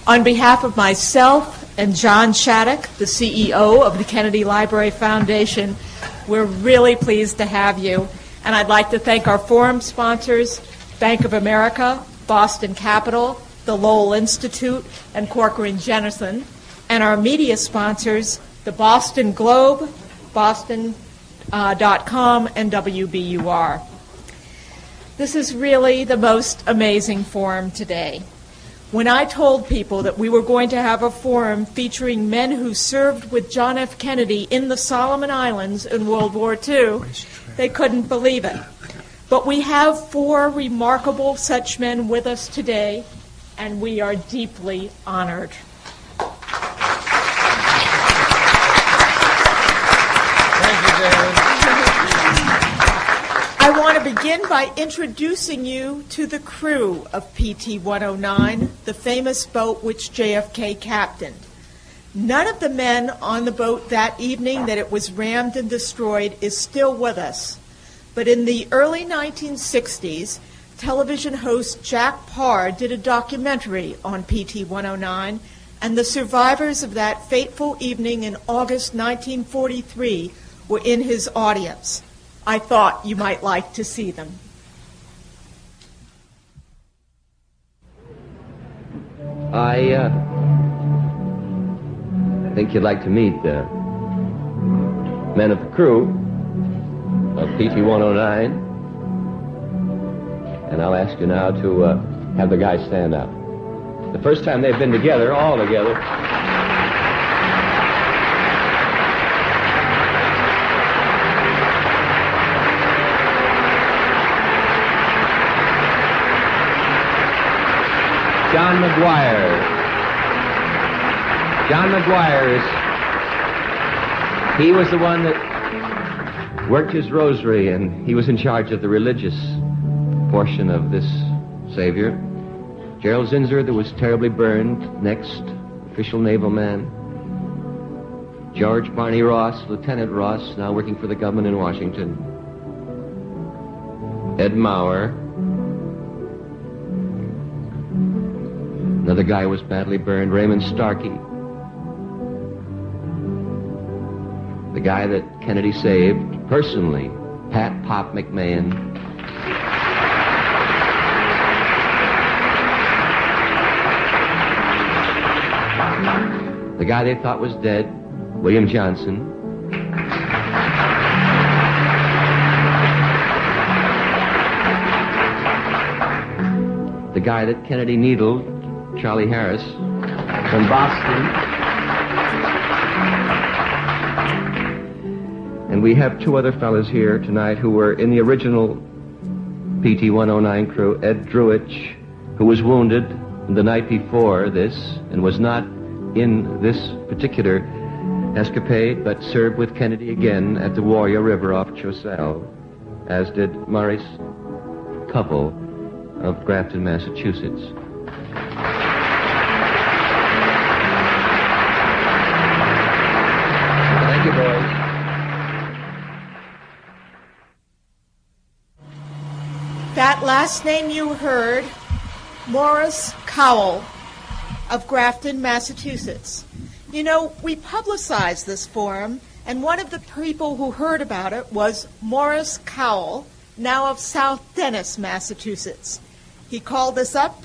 On behalf of myself and John Shattuck, the CEO of the Kennedy Library Foundation, we're really pleased to have you. And I'd like to thank our forum sponsors, Bank of America, Boston Capital, the Lowell Institute, and Corcoran Jennison, and our media sponsors, the Boston Globe, Boston.com, and WBUR. This is really the most amazing forum today. When I told people that we were going to have a forum featuring men who served with John F. Kennedy in the Solomon Islands in World War II, they couldn't believe it. But we have 4 remarkable such men with us today, and we are deeply honored. Thank you, David. I want to begin by introducing you to the crew of PT109, the famous boat which JFK captained. None of the men on the boat that evening that it was rammed and destroyed is still with us. But in the early 1960s, television host Jack Parr did a documentary on PT109, and the survivors of that fateful evening in August 1943 were in his audience. I thought you might like to see them. I think you'd like to meet the men of the crew of PT109. And I'll ask you now to have the guys stand up. The first time they've been together, all together. John McGuire he was the one that worked his rosary, and he was in charge of the religious portion of this Savior. Gerald Zinser, that was terribly burned, next, official naval man. George Barney Ross, Lieutenant Ross, now working for the government in Washington. Ed Maurer. Another guy was badly burned, Raymond Starkey. The guy that Kennedy saved personally, Pat Pop McMahon. The guy they thought was dead, William Johnson. The guy that Kennedy needled, Charlie Harris, from Boston. And we have 2 other fellas here tonight who were in the original PT109 crew. Ed Druich, who was wounded the night before this and was not in this particular escapade, but served with Kennedy again at the Warrior River off Choiseul, as did Maurice Covell of Grafton, Massachusetts. Thank you, boys. That last name you heard, Maurice Cowell of Grafton, Massachusetts. You know, we publicized this forum, and one of the people who heard about it was Maurice Cowell, now of South Dennis, Massachusetts. He called us up,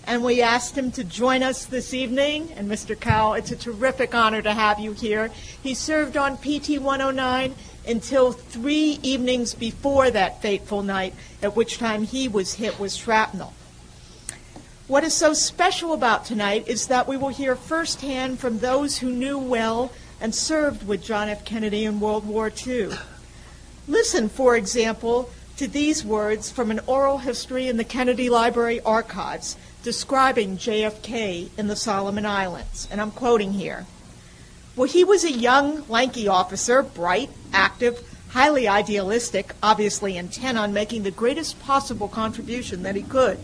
and we asked him to join us this evening. And Mr. Cowell, it's a terrific honor to have you here. He served on PT109 until 3 evenings before that fateful night, at which time he was hit with shrapnel. What is so special about tonight is that we will hear firsthand from those who knew well and served with John F. Kennedy in World War II. Listen, for example, to these words from an oral history in the Kennedy Library archives describing JFK in the Solomon Islands, and I'm quoting here. Well, he was a young, lanky officer, bright, active, highly idealistic, obviously intent on making the greatest possible contribution that he could.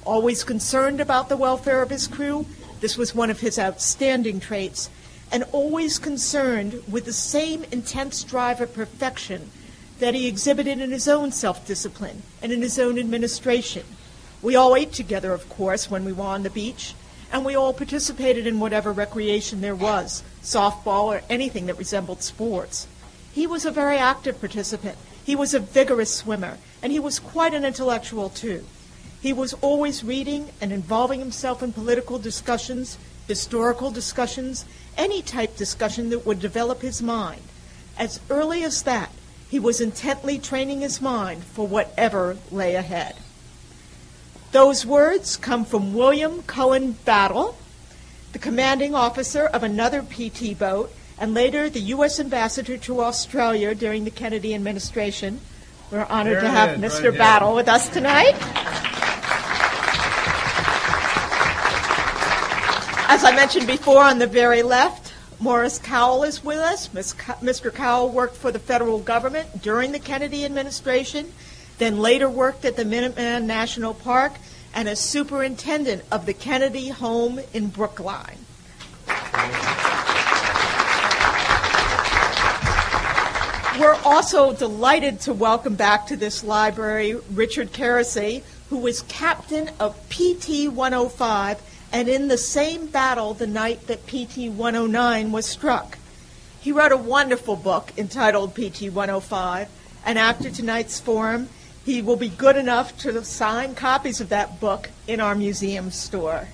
Always concerned about the welfare of his crew, this was one of his outstanding traits, and always concerned with the same intense drive of perfection that he exhibited in his own self-discipline and in his own administration. We all ate together, of course, when we were on the beach, and we all participated in whatever recreation there was, softball or anything that resembled sports. He was a very active participant. He was a vigorous swimmer, and he was quite an intellectual too. He was always reading and involving himself in political discussions, historical discussions, any type discussion that would develop his mind. As early as that, he was intently training his mind for whatever lay ahead. Those words come from William Cullen Battle, the commanding officer of another PT boat, and later the U.S. ambassador to Australia during the Kennedy administration. We're honored to have Mr. Battle with us tonight. As I mentioned before, on the very left, Morris Cowell is with us. Mr. Cowell worked for the federal government during the Kennedy administration, then later worked at the Minuteman National Park, and as superintendent of the Kennedy home in Brookline. We're also delighted to welcome back to this library Richard Keresey, who was captain of PT105 and in the same battle the night that PT109 was struck. He wrote a wonderful book entitled PT105, and after tonight's forum, he will be good enough to sign copies of that book in our museum store.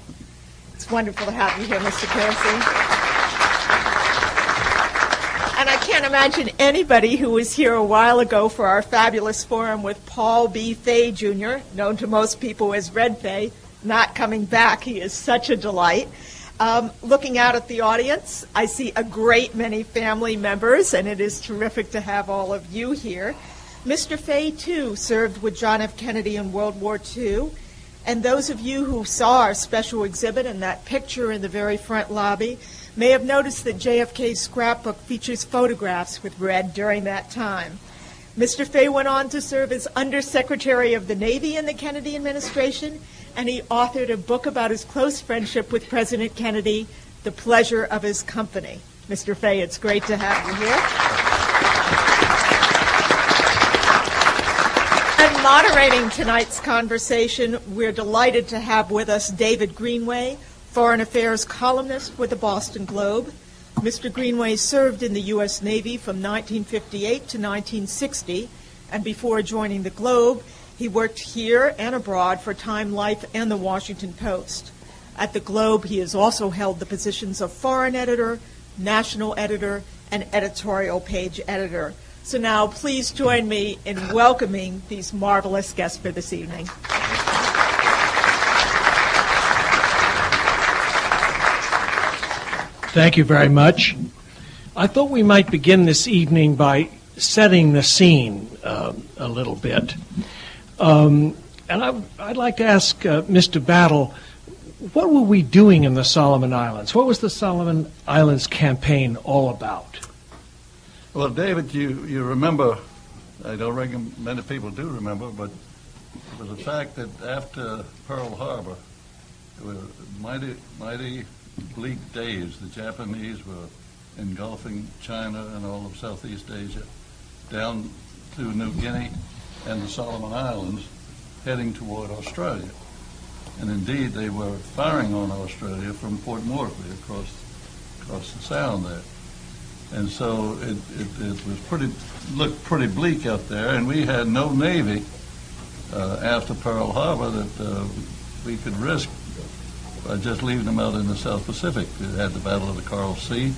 It's wonderful to have you here, Mr. Keresey. And I can't imagine anybody who was here a while ago for our fabulous forum with Paul B. Fay, Jr., known to most people as Red Fay, not coming back. He is such a delight. Looking out at the audience, I see a great many family members, and it is terrific to have all of you here. Mr. Fay, too, served with John F. Kennedy in World War II, and those of you who saw our special exhibit and that picture in the very front lobby may have noticed that JFK's scrapbook features photographs with Red during that time. Mr. Fay went on to serve as Undersecretary of the Navy in the Kennedy administration, and he authored a book about his close friendship with President Kennedy, The Pleasure of His Company. Mr. Fay, it's great to have you here. And moderating tonight's conversation, we're delighted to have with us David Greenway, Foreign Affairs columnist with the Boston Globe. Mr. Greenway served in the U.S. Navy from 1958 to 1960, and before joining the Globe, he worked here and abroad for Time Life and the Washington Post. At the Globe, he has also held the positions of foreign editor, national editor, and editorial page editor. So now, please join me in welcoming these marvelous guests for this evening. Thank you very much. I thought we might begin this evening by setting the scene a little bit. And I'd like to ask Mr. Battle, what were we doing in the Solomon Islands? What was the Solomon Islands campaign all about? Well, David, you remember, I don't reckon many people do remember, but it was a fact that after Pearl Harbor, it was mighty bleak days. The Japanese were engulfing China and all of Southeast Asia down to New Guinea and the Solomon Islands, heading toward Australia. And indeed, they were firing on Australia from Port Moresby across the sound there. And so it was looked pretty bleak out there, and we had no navy after Pearl Harbor that we could risk by just leaving them out in the South Pacific. We had the Battle of the Coral Sea,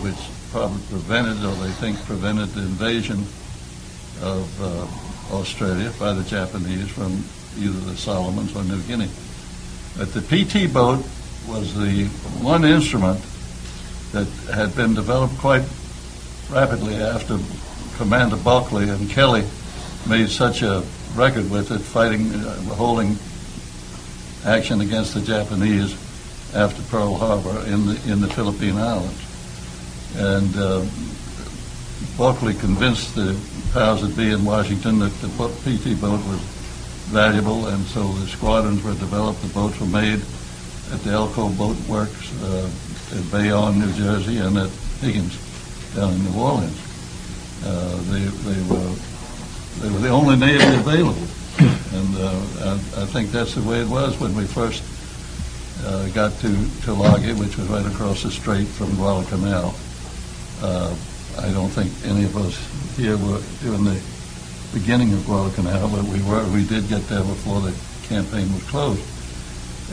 which probably prevented, or they think prevented, the invasion of Australia by the Japanese from either the Solomons or New Guinea. But the PT boat was the one instrument that had been developed quite rapidly after Commander Bulkley and Kelly made such a record with it, holding action against the Japanese after Pearl Harbor in the Philippine Islands. And Bulkley convinced the powers that be in Washington that the PT boat was valuable, and so the squadrons were developed. The boats were made at the Elko Boat Works at Bayonne, New Jersey, and at Higgins down in New Orleans. They were the only navy available, and I think that's the way it was when we first got to Tulagi, which was right across the strait from Guadalcanal. I don't think any of us here were during the beginning of Guadalcanal, but we did get there before the campaign was closed.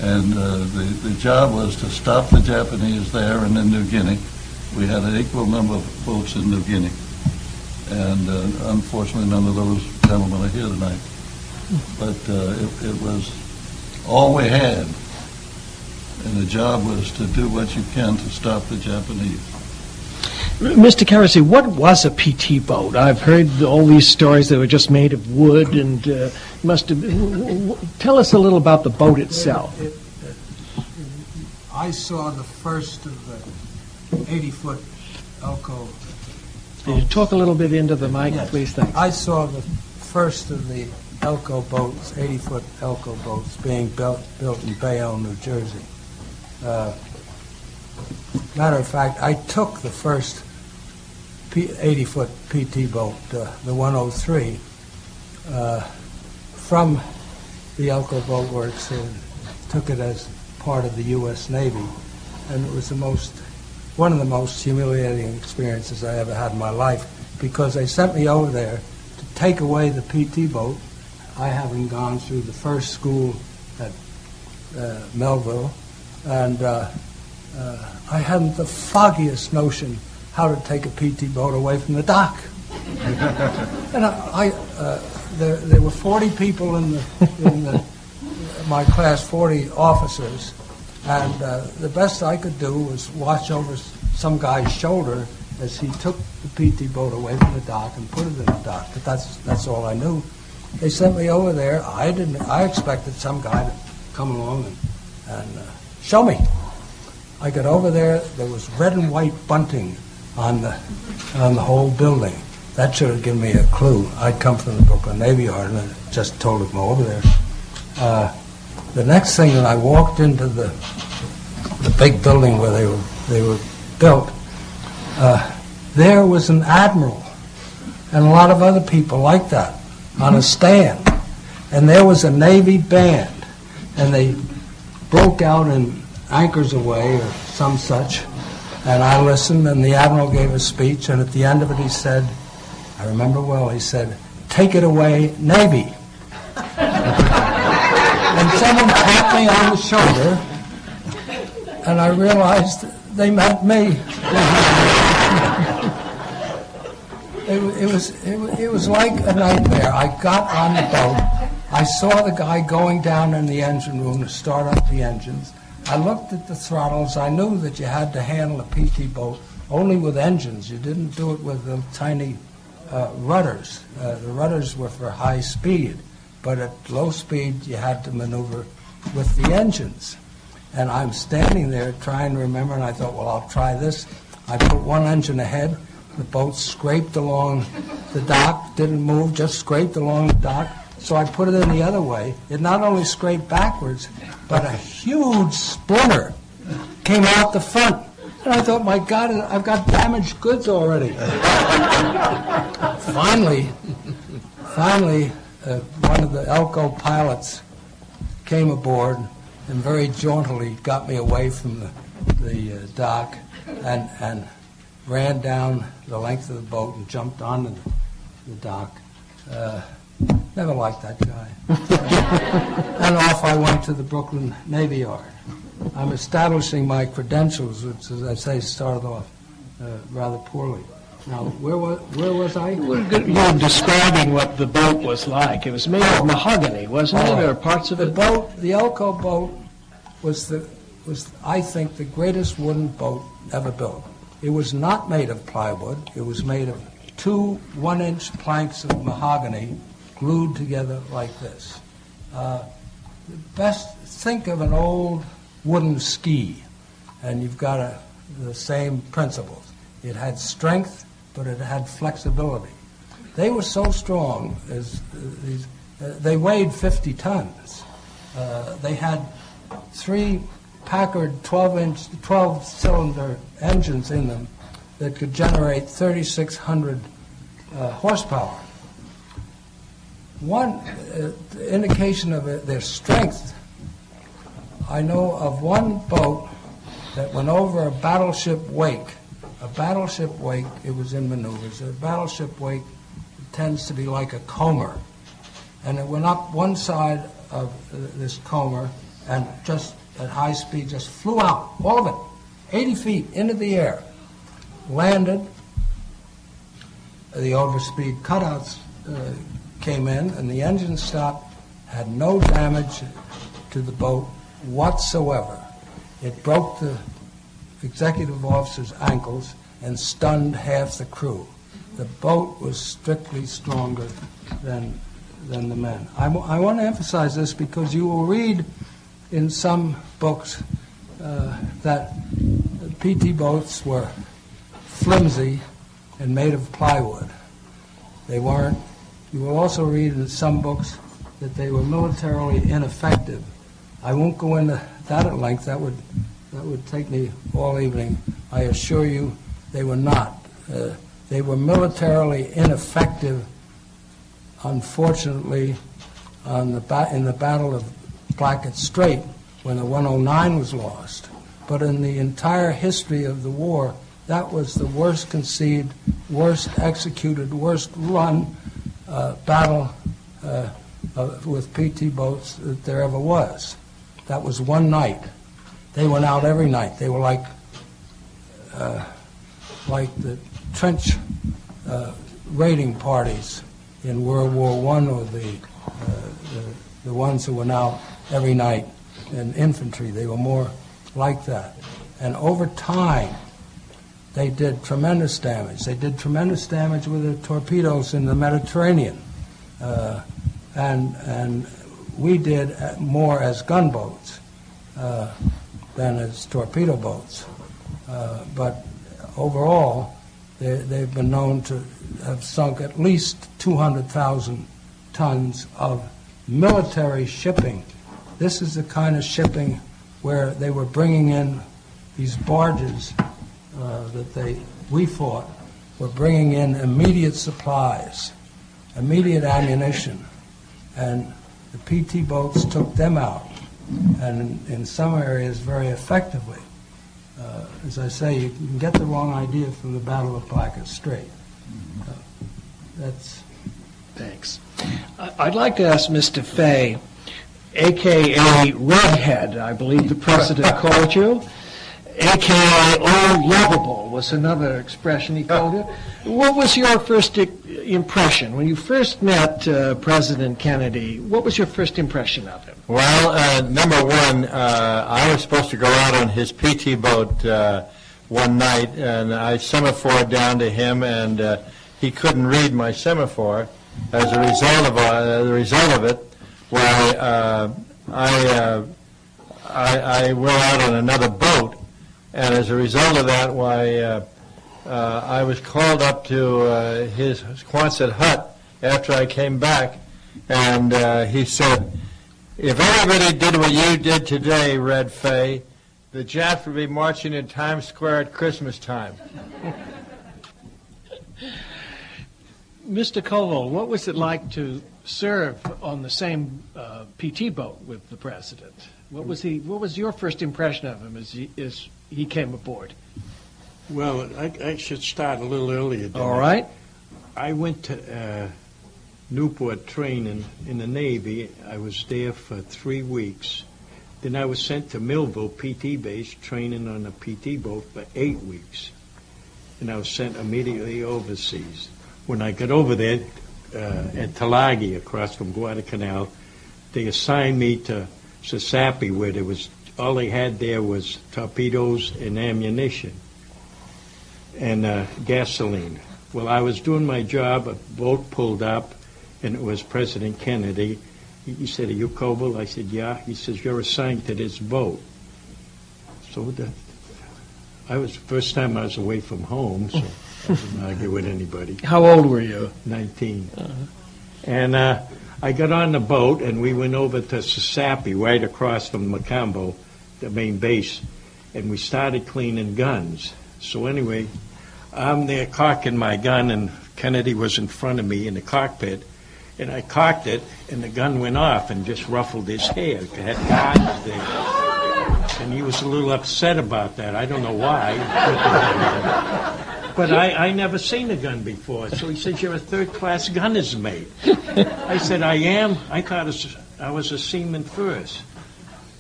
And the job was to stop the Japanese there and in New Guinea. We had an equal number of boats in New Guinea. And unfortunately, none of those gentlemen are here tonight. But it was all we had. And the job was to do what you can to stop the Japanese. Mr. Keresey, what was a PT boat? I've heard all these stories that were just made of wood, and must have been. Tell us a little about the boat itself. I saw the first of the 80-foot Elko. Can you talk a little bit into the mic, Yes. please? Thanks. I saw the first of the Elko boats, 80-foot Elko boats, being built in Bayonne, New Jersey. Matter of fact, I took the first 80-foot PT boat, the 103, from the Elko Boat Works and took it as part of the U.S. Navy. And it was one of the most humiliating experiences I ever had in my life, because they sent me over there to take away the PT boat, I having gone through the first school at Melville, and I hadn't the foggiest notion how to take a PT boat away from the dock. And there were 40 people in my class, 40 officers, and the best I could do was watch over some guy's shoulder as he took the PT boat away from the dock and put it in the dock. But that's all I knew. They sent me over there. I expected some guy to come along and show me. I got over there. There was red and white bunting on the whole building. That should have given me a clue. I'd come from the Brooklyn Navy Yard, and I just told him over there. The next thing, that I walked into the big building where they were built, there was an admiral and a lot of other people like that on a stand. And there was a Navy band, and they broke out in Anchors Away or some such. And I listened, and the admiral gave a speech, and at the end of it he said, I remember well, he said, "Take it away, Navy." And someone tapped me on the shoulder, and I realized they meant me. It was like a nightmare. I got on the boat. I saw the guy going down in the engine room to start up the engines. I looked at the throttles. I knew that you had to handle a PT boat only with engines. You didn't do it with the tiny rudders. The rudders were for high speed, but at low speed you had to maneuver with the engines. And I'm standing there trying to remember, and I thought, well, I'll try this. I put one engine ahead. The boat scraped along the dock, didn't move, just scraped along the dock. So I put it in the other way. It not only scraped backwards, but a huge splinter came out the front. And I thought, my God, I've got damaged goods already. Finally, one of the Elko pilots came aboard and very jauntily got me away from the dock and ran down the length of the boat and jumped onto the dock. Never liked that guy. And off I went to the Brooklyn Navy Yard. I'm establishing my credentials, which, as I say, started off rather poorly. Now, where was I? You're describing what the boat was like. It was made of mahogany, wasn't it, or parts of it? The Elko boat was I think, the greatest wooden boat ever built. It was not made of plywood. It was made of 2 one-inch planks of mahogany glued together like this. Think of an old wooden ski, and you've got the same principles. It had strength, but it had flexibility. They were so strong they weighed 50 tons. They had 3 Packard 12-cylinder engines in them that could generate 3,600 horsepower. One indication of their strength I know of one boat that went over a battleship wake. A battleship wake, it was in maneuvers. A battleship wake tends to be like a comber. And it went up one side of this comber and just at high speed just flew out, all of it, 80 feet into the air, landed. The overspeed cutouts came in, and the engine stopped, had no damage to the boat whatsoever. It broke the executive officer's ankles and stunned half the crew. The boat was strictly stronger than the men. I want to emphasize this because you will read in some books that PT boats were flimsy and made of plywood. They weren't. You will also read in some books that they were militarily ineffective. I won't go into that at length. That would take me all evening. I assure you they were not. They were militarily ineffective, unfortunately, in the Battle of Blackett Strait when the 109 was lost. But in the entire history of the war, that was the worst conceived, worst executed, worst run battle with PT boats that there ever was. That was one night. They went out every night. They were like the trench raiding parties in World War I, or the ones who went out every night in infantry. They were more like that. And over time, they did tremendous damage. They did tremendous damage with the torpedoes in the Mediterranean. And we did more as gunboats than as torpedo boats. But overall, they've been known to have sunk at least 200,000 tons of military shipping. This is the kind of shipping where they were bringing in these barges that we fought, were bringing in immediate supplies, immediate ammunition, and the PT boats took them out, and in some areas very effectively. As I say, you can get the wrong idea from the Battle of Blackett Strait. Thanks. I'd like to ask Mr. Fay, a.k.a. Redhead, I believe the president called you, a.k.a. Old Lovable was another expression he called you. What was your first impression? When you first met President Kennedy, what was your first impression of him? Well, number one, I was supposed to go out on his PT boat one night, and I semaphored down to him, and he couldn't read my semaphore. As a result of it, why I went out on another boat, and as a result of that, why I was called up to his Quonset hut after I came back, and he said, "If everybody did what you did today, Red Fay, the Japs would be marching in Times Square at Christmas time." Mr. Covell, what was it like to serve on the same PT boat with the president? What was your first impression of him as he came aboard? Well, I should start a little earlier. All right. I went to Newport training in the Navy. I was there for 3 weeks. Then I was sent to Millville PT base, training on a PT boat for 8 weeks. And I was sent immediately overseas. When I got over there at Tulagi, across from Guadalcanal, they assigned me to Sasapi, where all they had there was torpedoes and ammunition and gasoline. Well, I was doing my job, a boat pulled up, and it was President Kennedy. He said, "Are you Cowell?" I said, "Yeah." He says, "You're assigned to this boat." So I was the first time I was away from home, so I didn't argue with anybody. How old were you? 19. And I got on the boat, and we went over to Sasapi, right across from Macombo, the main base, and we started cleaning guns. So anyway, I'm there cocking my gun, and Kennedy was in front of me in the cockpit, and I cocked it, and the gun went off and just ruffled his hair. It had guards there. and he was a little upset about that. I don't know why. But I never seen a gun before. So he says, "You're a third-class gunner's mate." I said, "I am." I thought I was a seaman first.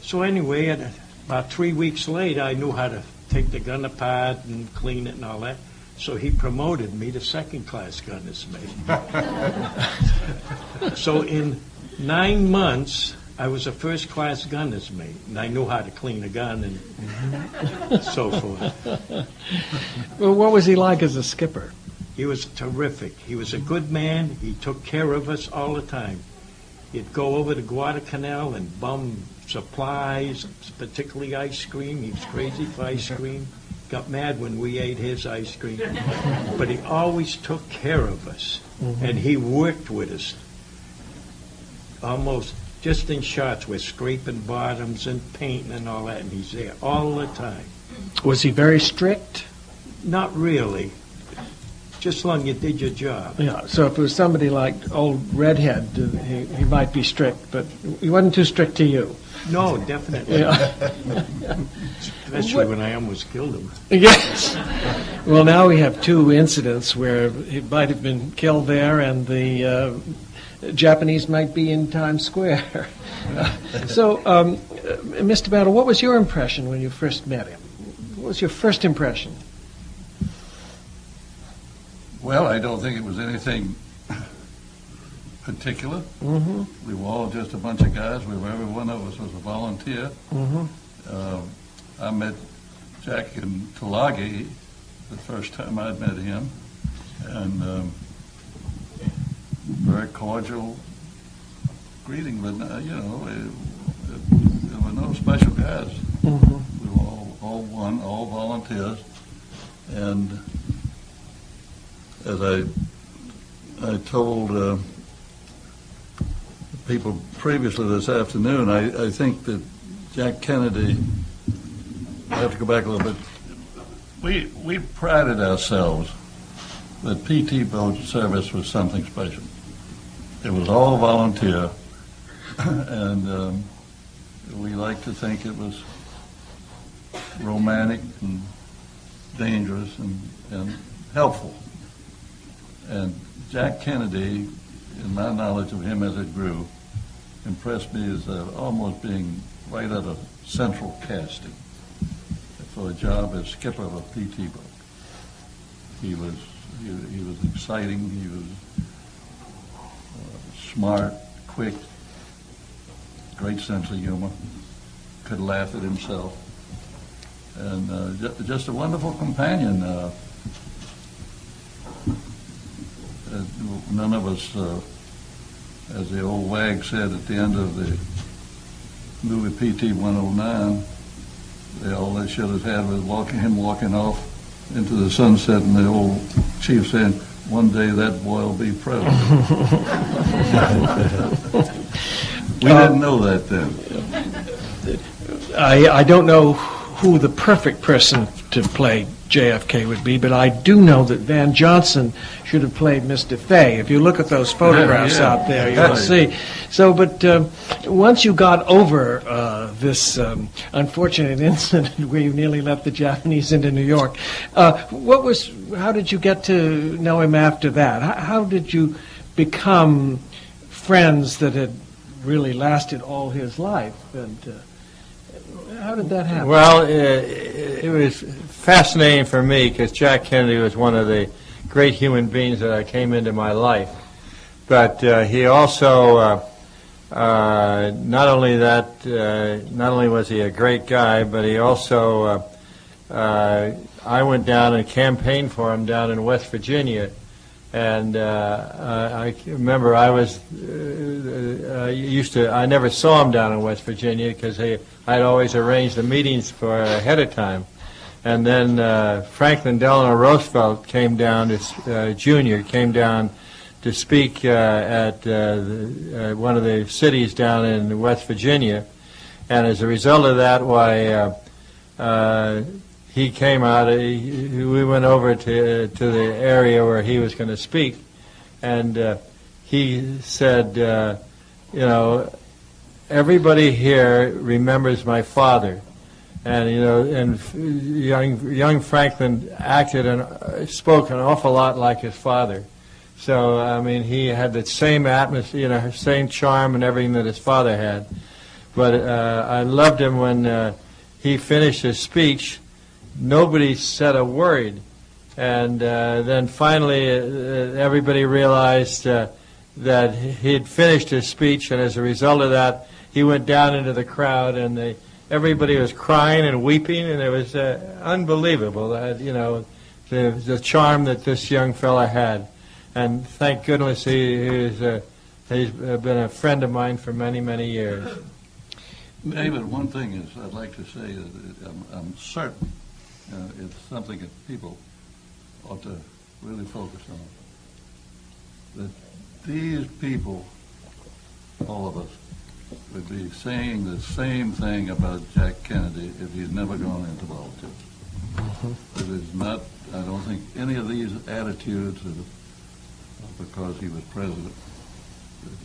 So anyway, about 3 weeks later, I knew how to take the gun apart and clean it and all that. So he promoted me to second-class gunner's mate. So in 9 months, I was a first-class gunner's mate, and I knew how to clean a gun and so forth. Well, what was he like as a skipper? He was terrific. He was a good man. He took care of us all the time. He'd go over to Guadalcanal and bum supplies, particularly ice cream. He was crazy for ice cream. Got mad when we ate his ice cream. But he always took care of us. And he worked with us. Almost just in shots. We're scraping bottoms and painting and all that. And he's there all the time. Was he very strict? Not really. Just long you did your job. Yeah, so if it was somebody like old Redhead, he might be strict, but he wasn't too strict to you. No, definitely. Yeah. Especially when I almost killed him. Yes. Well, now we have 2 incidents where he might have been killed there and the Japanese might be in Times Square. So, Mr. Battle, what was your impression when you first met him? What was your first impression? Well, I don't think it was anything particular. Mm-hmm. We were all just a bunch of guys. Every one of us was a volunteer. Mm-hmm. I met Jack in Tulagi the first time I'd met him, and very cordial greeting. But there were no special guys. Mm-hmm. We were all one, all volunteers, and as I told people previously this afternoon, I think that Jack Kennedy, I have to go back a little bit, we prided ourselves that PT boat service was something special. It was all volunteer, and we like to think it was romantic and dangerous and helpful. And Jack Kennedy, in my knowledge of him as it grew, impressed me as almost being right out of central casting for a job as skipper of a PT boat. He was exciting. He was smart, quick, great sense of humor. Could laugh at himself, and just a wonderful companion. None of us, as the old wag said at the end of the movie PT109, all they should have had was him walking off into the sunset, and the old chief saying, "One day that boy will be president." We didn't know that then. I don't know who the perfect person to play JFK would be, but I do know that Van Johnson should have played Mr. Fay. If you look at those photographs out there, you'll see. So, but once you got over this unfortunate incident where you nearly left the Japanese into New York, how did you get to know him after that? How did you become friends that had really lasted all his life? And how did that happen? Well, it was fascinating for me because Jack Kennedy was one of the great human beings that came into my life. But he also, not only was he a great guy, but he also, I went down and campaigned for him down in West Virginia. And I remember I never saw him down in West Virginia because I'd always arranged the meetings for ahead of time. And then Franklin Delano Roosevelt came down, Jr. came down to speak at one of the cities down in West Virginia. And as a result of that, he came out, we went over to the area where he was going to speak, and he said, everybody here remembers my father, And young Franklin acted and spoke an awful lot like his father. So I mean, he had the same atmosphere, same charm and everything that his father had. But I loved him when he finished his speech. Nobody said a word, and then finally everybody realized that he had finished his speech, and as a result of that, he went down into the crowd, and everybody was crying and weeping, and it was unbelievable. The charm that this young fella had, and thank goodness he's been a friend of mine for many, many years. David, one thing is I'd like to say that I'm certain it's something that people ought to really focus on. That these people, all of us, would be saying the same thing about Jack Kennedy if he'd never gone into politics. It is not, I don't think any of these attitudes are because he was president.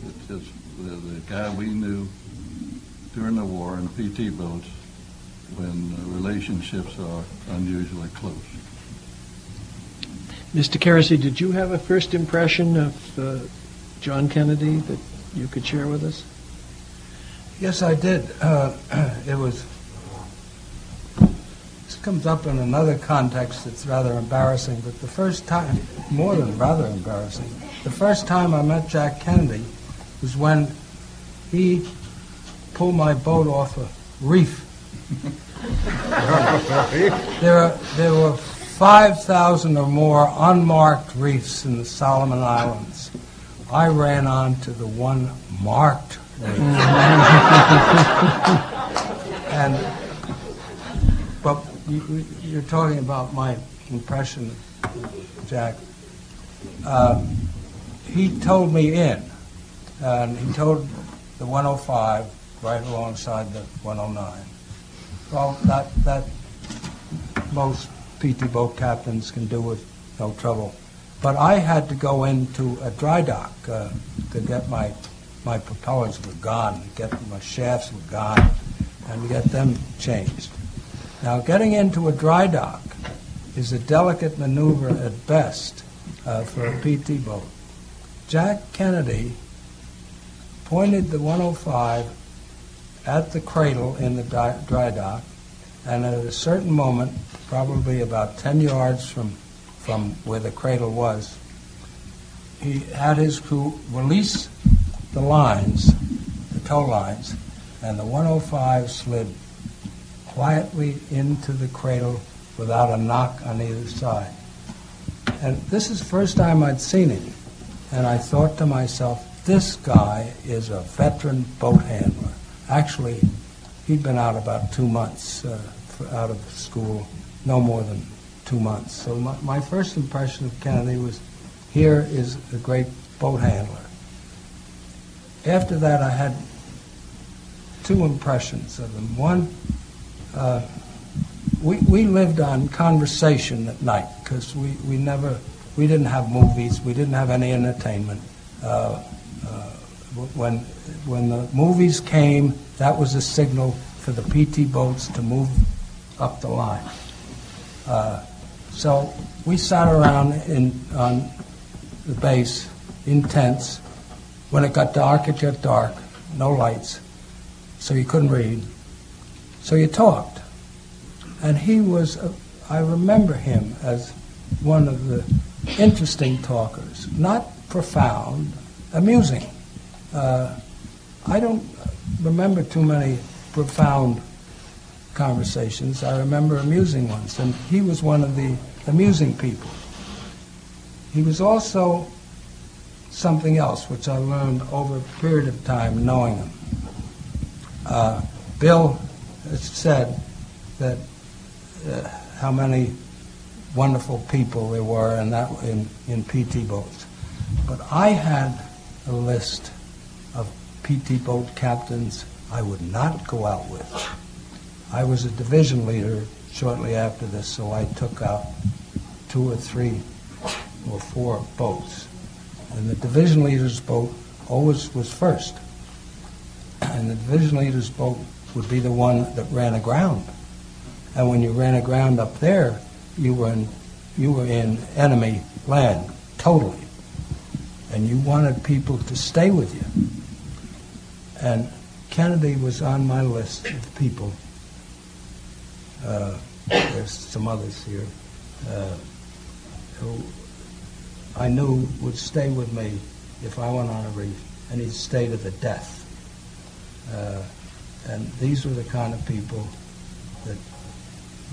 It's just the guy we knew during the war in PT boats when relationships are unusually close. Mr. Keresey, did you have a first impression of John Kennedy that you could share with us? Yes, I did. This comes up in another context that's rather embarrassing, but the first time, more than rather embarrassing, the first time I met Jack Kennedy was when he pulled my boat off a reef. There were 5,000 or more unmarked reefs in the Solomon Islands. I ran on to the one marked reef. But you're talking about my impression of Jack. He towed me in, and he towed the 105 right alongside the 109. Well, that most PT boat captains can do with no trouble. But I had to go into a dry dock to get my propellers were gone, my shafts were gone, and to get them changed. Now, getting into a dry dock is a delicate maneuver at best for a PT boat. Jack Kennedy pointed the 105 at the cradle in the dry dock, and at a certain moment, probably about 10 yards from where the cradle was, he had his crew release the lines, the tow lines, and the 105 slid quietly into the cradle without a knock on either side. And this is the first time I'd seen him, and I thought to myself, this guy is a veteran boat handler. Actually, he'd been out about 2 months out of school, no more than 2 months. So my first impression of Kennedy was, here is a great boat handler. After that, I had two impressions of him. One, we lived on conversation at night because we didn't have movies, we didn't have any entertainment. When the movies came, that was a signal for the PT boats to move up the line. So we sat around on the base in tents. When it got dark, no lights, so you couldn't read. So you talked. And he was, I remember him as one of the interesting talkers, not profound, amusing. I don't remember too many profound conversations. I remember amusing ones, and he was one of the amusing people. He was also something else, which I learned over a period of time knowing him. Bill said that how many wonderful people there were in PT boats. But I had a list of PT boat captains I would not go out with. I was a division leader shortly after this, so I took out 2 or 3 or 4 boats. And the division leader's boat always was first. And the division leader's boat would be the one that ran aground And when you ran aground up there, you were in enemy land, totally. And you wanted people to stay with you. And Kennedy was on my list of people. There's some others here who I knew would stay with me if I went on a reef, and he'd stay to the death. And these were the kind of people that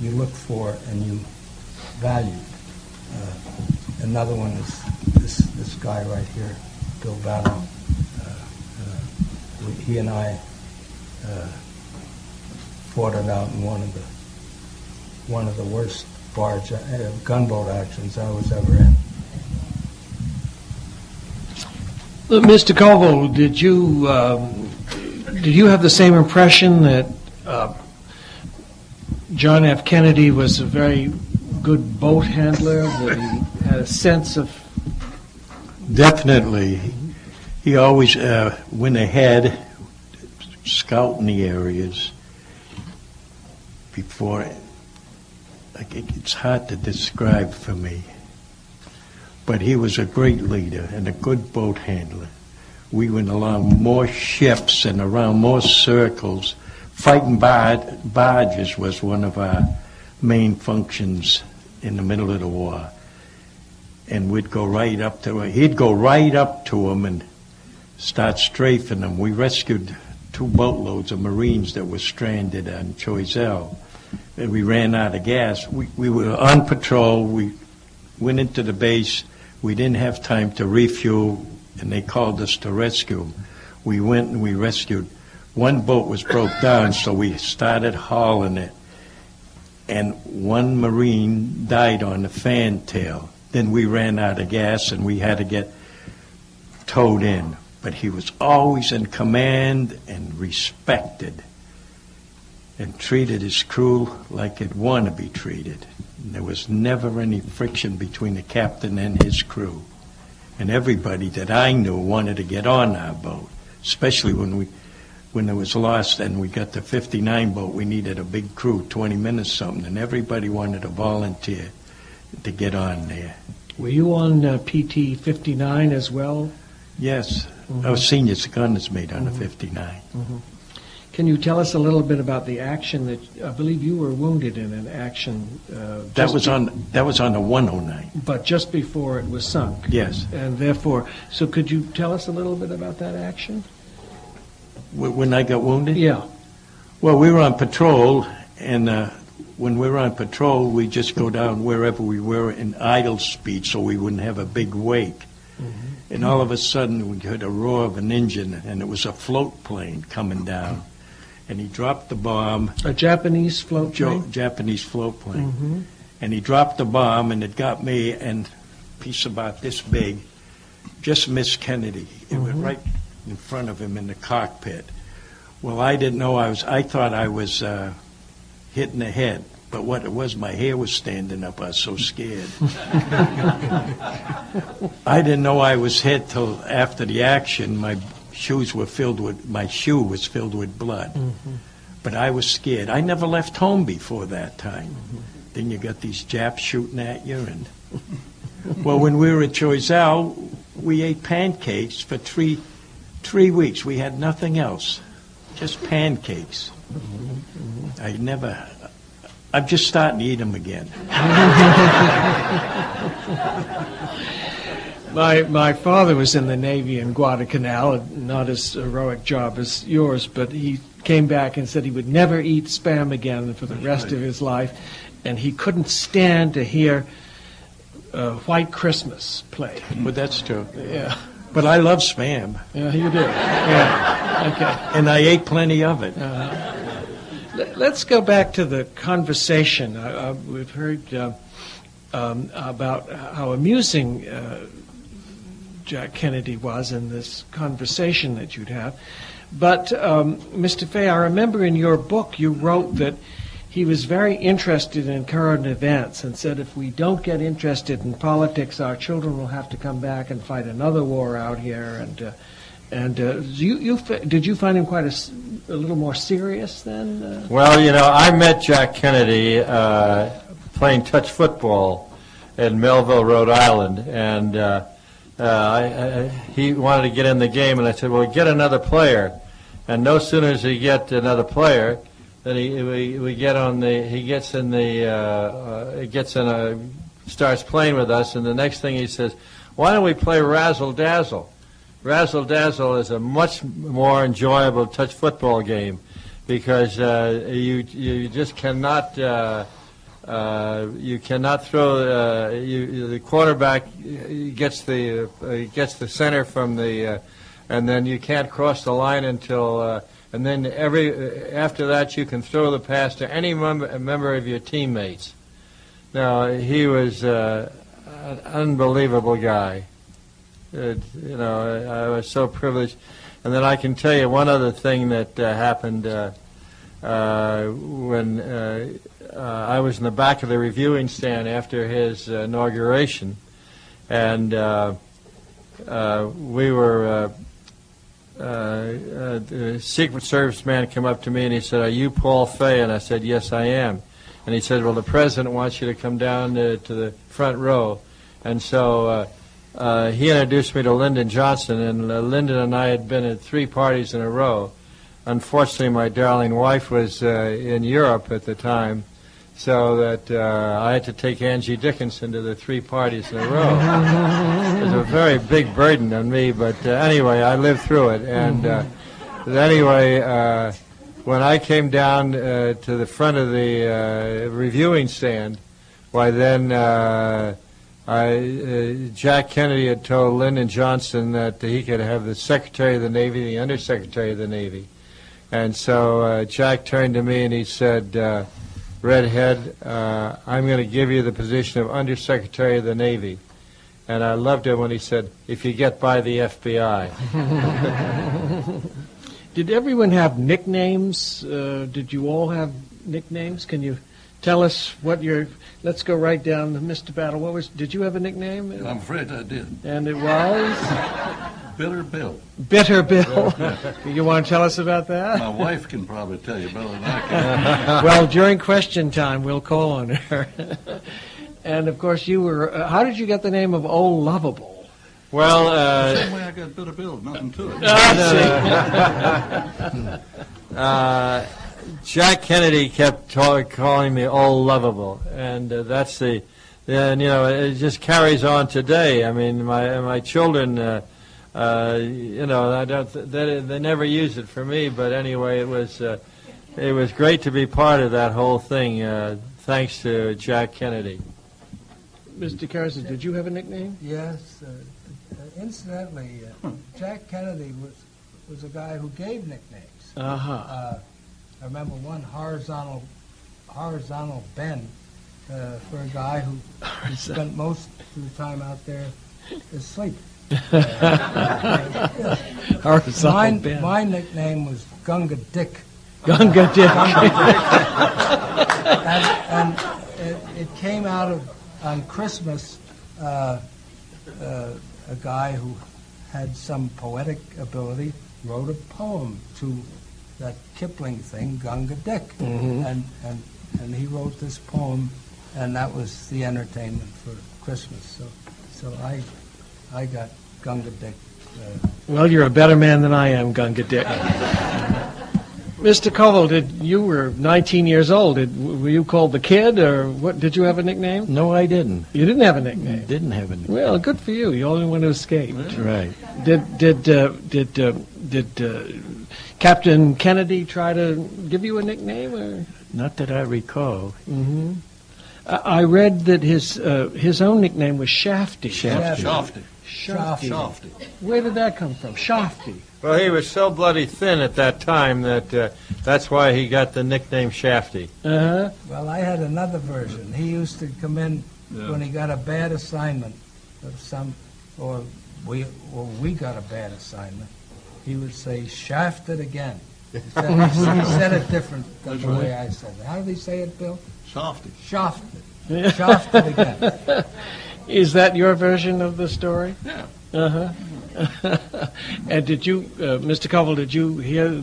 you looked for and you valued. Another one is this guy right here, Bill Bannon. He and I fought it out in one of the worst gunboat actions I was ever in. Mr. Covell, did you have the same impression that John F. Kennedy was a very good boat handler, that he had a sense of... Definitely. He always went ahead, scouting the areas before. It's hard to describe for me. But he was a great leader and a good boat handler. We went along more ships and around more circles. Fighting barges was one of our main functions in the middle of the war. And we'd go right up to him. He'd go right up to him and start strafing them. We rescued 2 boatloads of Marines that were stranded on Choiseul. And we ran out of gas. We were on patrol. We went into the base. We didn't have time to refuel, and they called us to rescue. We went and we rescued. One boat was broke down, so we started hauling it. And 1 Marine died on the fantail. Then we ran out of gas, and we had to get towed in. But he was always in command and respected and treated his crew like he'd want to be treated. And there was never any friction between the captain and his crew. And everybody that I knew wanted to get on our boat, especially when it was lost and we got the 59 boat. We needed a big crew, 20 minutes something, and everybody wanted to volunteer to get on there. Were you on PT-59 as well? Yes. I was senior gunner's mate on the 59. Can you tell us a little bit about the action that I believe you were wounded in an action? That was on the 109. But just before it was sunk. Yes. And therefore, so could you tell us a little bit about that action? When I got wounded? Yeah. Well, we were on patrol, and when we were on patrol, we just go down wherever we were in idle speed so we wouldn't have a big wake. And all of a sudden, we heard a roar of an engine, and it was a float plane coming down. And he dropped the bomb. A Japanese float plane? Japanese float plane. And he dropped the bomb, and it got me, and a piece about this big, just missed Kennedy. It was right in front of him in the cockpit. Well, I didn't know I thought I was hitting the head. But what it was, my hair was standing up. I was so scared. I didn't know I was hit till after the action. My shoe was filled with blood. But I was scared. I never left home before that time. Then you got these Japs shooting at you. And well, when we were at Choiseul, we ate pancakes for three weeks. We had nothing else, just pancakes. I'm just starting to eat them again. My father was in the Navy in Guadalcanal, not as heroic job as yours, but he came back and said he would never eat Spam again for the rest of his life, and he couldn't stand to hear White Christmas play. But that's true. Yeah. But I love Spam. Yeah, you do. Yeah. Okay. And I ate plenty of it. Let's go back to the conversation. We've heard about how amusing Jack Kennedy was in this conversation that you'd have. But, Mr. Fay, I remember in your book you wrote that he was very interested in current events and said if we don't get interested in politics, our children will have to come back and fight another war out here. And did you find him quite a little more serious then? Well, I met Jack Kennedy playing touch football in Melville, Rhode Island, and he wanted to get in the game, and I said, well, get another player. And no sooner does he get another player than starts playing with us, and the next thing he says, why don't we play Razzle Dazzle? Razzle Dazzle is a much more enjoyable touch football game because you just cannot throw. The quarterback gets the center from the, and then you can't cross the line until. And then after that, you can throw the pass to any member of your teammates. Now he was an unbelievable guy. I was so privileged. And then I can tell you one other thing that happened when I was in the back of the reviewing stand after his inauguration, and we were. The Secret Service man came up to me and he said, "Are you Paul Fay?" And I said, "Yes, I am." And he said, "Well, the president wants you to come down to the front row." And so he introduced me to Lyndon Johnson, and Lyndon and I had been at 3 parties in a row. Unfortunately, my darling wife was in Europe at the time, so that I had to take Angie Dickinson to the 3 parties in a row. It was a very big burden on me, but anyway, I lived through it. And anyway, when I came down to the front of the reviewing stand, why then Jack Kennedy had told Lyndon Johnson that he could have the Secretary of the Navy, the Undersecretary of the Navy. And so Jack turned to me and he said, "Redhead, I'm going to give you the position of Undersecretary of the Navy." And I loved it when he said, "If you get by the FBI." Did everyone have nicknames? Did you all have nicknames? Can you tell us what your... Let's go right down to Mr. Battle. Did you have a nickname? I'm afraid I did. And it was? Bitter Bill. Bitter Bill. You want to tell us about that? My wife can probably tell you better than I can. Well, during question time, we'll call on her. And, of course, you were... how did you get the name of Old Lovable? Well... the same way I got Bitter Bill, nothing to it. Jack Kennedy kept calling me Old Lovable, and that's the... And, it just carries on today. I mean, my children... I don't. They never used it for me, but anyway, it was great to be part of that whole thing. Thanks to Jack Kennedy. Mr. Keresey, did you have a nickname? Yes. Incidentally, Jack Kennedy was a guy who gave nicknames. I remember one horizontal bend for a guy who spent most of the time out there asleep. My nickname was Gunga Dick. Gunga Dick. and it came out of, on Christmas, a guy who had some poetic ability wrote a poem to that Kipling thing, Gunga Dick. Mm-hmm. And he wrote this poem, and that was the entertainment for Christmas. So I got Gunga Dick. Well, you're a better man than I am, Gunga Dick. Mr. Covell, you were 19 years old. Were you called the Kid, or what? Did you have a nickname? No, I didn't. You didn't have a nickname? Didn't have a nickname. Well, good for you. You're the only one who escaped. That's right. Did Captain Kennedy try to give you a nickname, or? Not that I recall. Mm-hmm. I read that his own nickname was Shafty. Shafty. Shafty. Where did that come from? Shafty. Well, he was so bloody thin at that time that that's why he got the nickname Shafty. Uh-huh. Well, I had another version. He used to come in when he got a bad assignment of or we got a bad assignment. He would say, "Shaft it again." He said it different than the way I said it. How did he say it, Bill? Shafty. Shaft it. Shaft it again. Is that your version of the story? Yeah. Uh-huh. And did you, Mr. Covell, did you hear,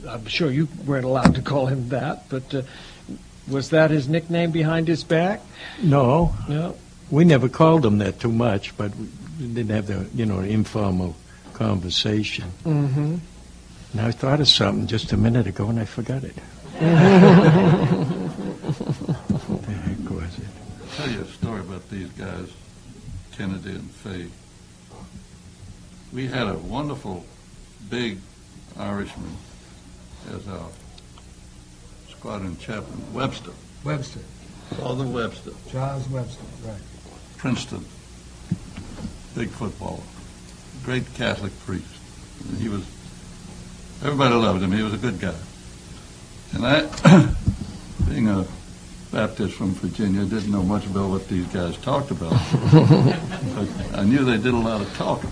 I'm sure you weren't allowed to call him that, but was that his nickname behind his back? No. No. We never called him that too much, but we didn't have the, informal conversation. Mm-hmm. And I thought of something just a minute ago, and I forgot it. What the heck was it? I'll tell you a story about these guys, Kennedy and Fay. We had a wonderful, big Irishman as our squadron chaplain, Webster. Father Webster. Giles Webster, right. Princeton. Big footballer. Great Catholic priest. And everybody loved him. He was a good guy. And I, being a Baptist from Virginia, didn't know much about what these guys talked about. But I knew they did a lot of talking.